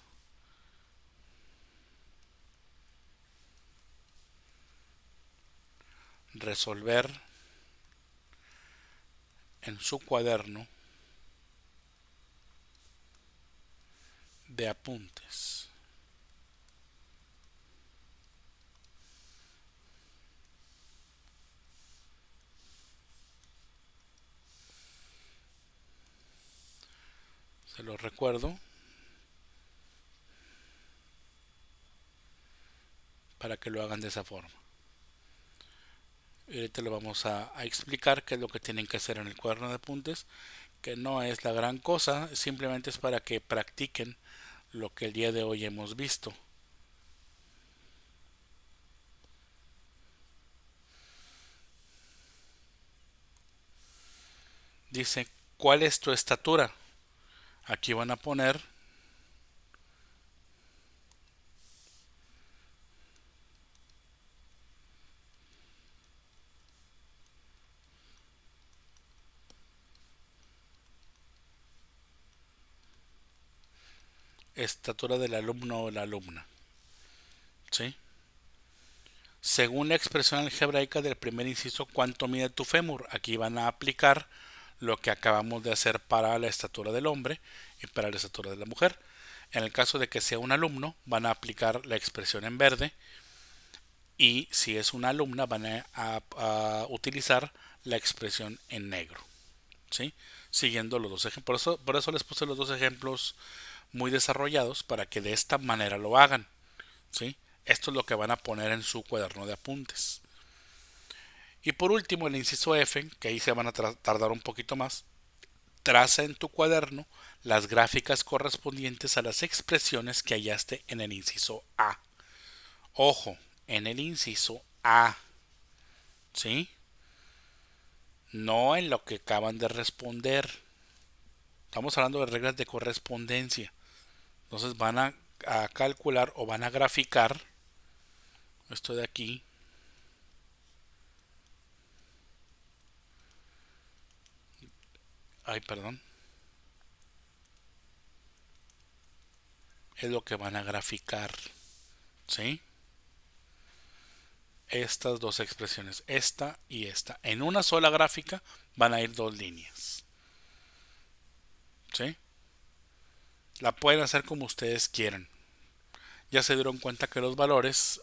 Resolver en su cuaderno de apuntes. Se los recuerdo para que lo hagan de esa forma. Y ahorita le vamos a explicar qué es lo que tienen que hacer en el cuaderno de apuntes, que no es la gran cosa, simplemente es para que practiquen lo que el día de hoy hemos visto. Dice, ¿cuál es tu estatura? Aquí van a poner estatura del alumno o la alumna, ¿sí? Según la expresión algebraica del primer inciso, ¿cuánto mide tu fémur? Aquí van a aplicar lo que acabamos de hacer para la estatura del hombre y para la estatura de la mujer. En el caso de que sea un alumno, van a aplicar la expresión en verde, y si es una alumna, van a utilizar la expresión en negro, ¿sí? Siguiendo los dos ejemplos. Por eso les puse los dos ejemplos muy desarrollados para que de esta manera lo hagan, ¿sí? Esto es lo que van a poner en su cuaderno de apuntes. Y por último, el inciso F, que ahí se van a tardar un poquito más. Traza en tu cuaderno las gráficas correspondientes a las expresiones que hallaste en el inciso A. Ojo, en el inciso A, ¿sí? No en lo que acaban de responder. Estamos hablando de reglas de correspondencia. Entonces van a calcular o van a graficar esto de aquí. Ay, perdón. Es lo que van a graficar, ¿sí? Estas dos expresiones, esta y esta. En una sola gráfica van a ir dos líneas, ¿sí? La pueden hacer como ustedes quieran. Ya se dieron cuenta que los valores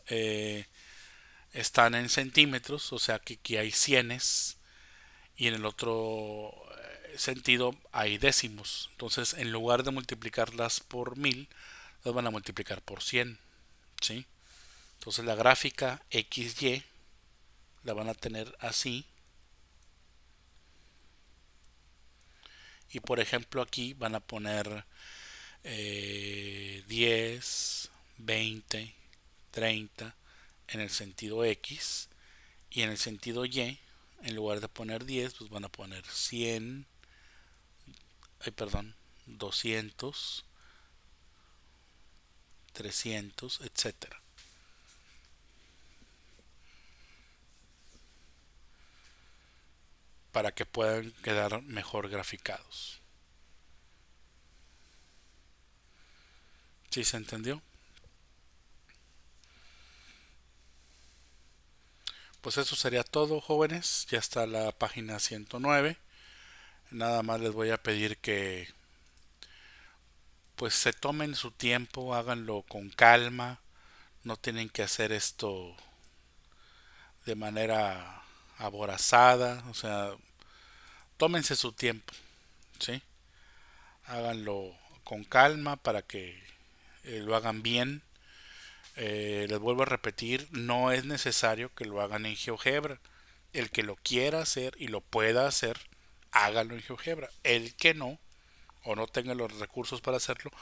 están en centímetros, o sea que aquí hay cienes, y en el otro sentido hay décimos. Entonces, en lugar de multiplicarlas por 1000, las van a multiplicar por 100, ¿sí? Entonces la gráfica XY la van a tener así. Y por ejemplo aquí van a poner 10, 20, 30 en el sentido X, y en el sentido Y, en lugar de poner 10, pues van a poner 100, perdón, 200, 300, etcétera, para que puedan quedar mejor graficados. ¿Sí se entendió? Pues eso sería todo, jóvenes. Ya está la página 109. Nada más les voy a pedir que pues se tomen su tiempo, háganlo con calma. No tienen que hacer esto de manera aborazada, o sea, tómense su tiempo, ¿sí? Háganlo con calma para que lo hagan bien. Les vuelvo a repetir, no es necesario que lo hagan en GeoGebra. El que lo quiera hacer y lo pueda hacer, hágalo en GeoGebra. El que no, o no tenga los recursos para hacerlo,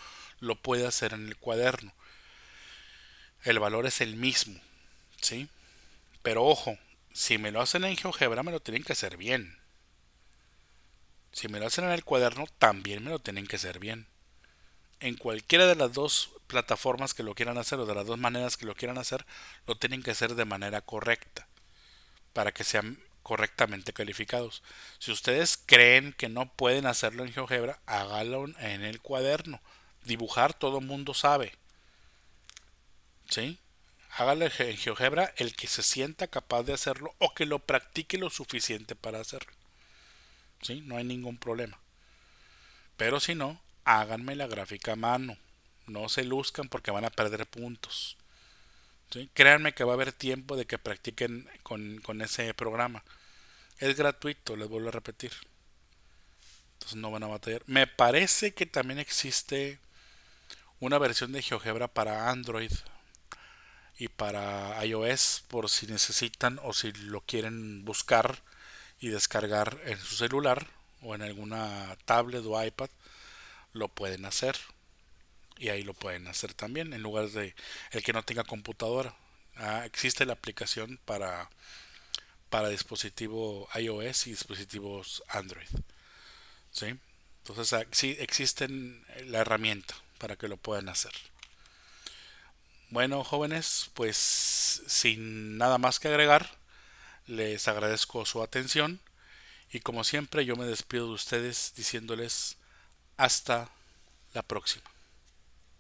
lo puede hacer en el cuaderno. El valor es el mismo, ¿sí? Pero ojo, si me lo hacen en GeoGebra me lo tienen que hacer bien. Si me lo hacen en el cuaderno también me lo tienen que hacer bien. En cualquiera de las dos plataformas que lo quieran hacer o de las dos maneras que lo quieran hacer, lo tienen que hacer de manera correcta para que sean correctamente calificados. Si ustedes creen que no pueden hacerlo en GeoGebra, hágalo en el cuaderno. Dibujar todo mundo sabe, ¿sí? Hágalo en GeoGebra el que se sienta capaz de hacerlo o que lo practique lo suficiente para hacerlo, ¿sí? No hay ningún problema. Pero si no, háganme la gráfica a mano. No se luzcan porque van a perder puntos, ¿sí? Créanme que va a haber tiempo de que practiquen con ese programa. Es gratuito, les vuelvo a repetir. Entonces no van a batallar. Me parece que también existe una versión de GeoGebra para Android y para iOS por si necesitan o si lo quieren buscar y descargar en su celular o en alguna tablet o iPad, lo pueden hacer. Y ahí lo pueden hacer también en lugar de el que no tenga computadora. Existe la aplicación para dispositivo iOS y dispositivos Android, ¿sí? Entonces sí existen la herramienta para que lo puedan hacer. Bueno, jóvenes, pues sin nada más que agregar, les agradezco su atención y como siempre yo me despido de ustedes diciéndoles hasta la próxima.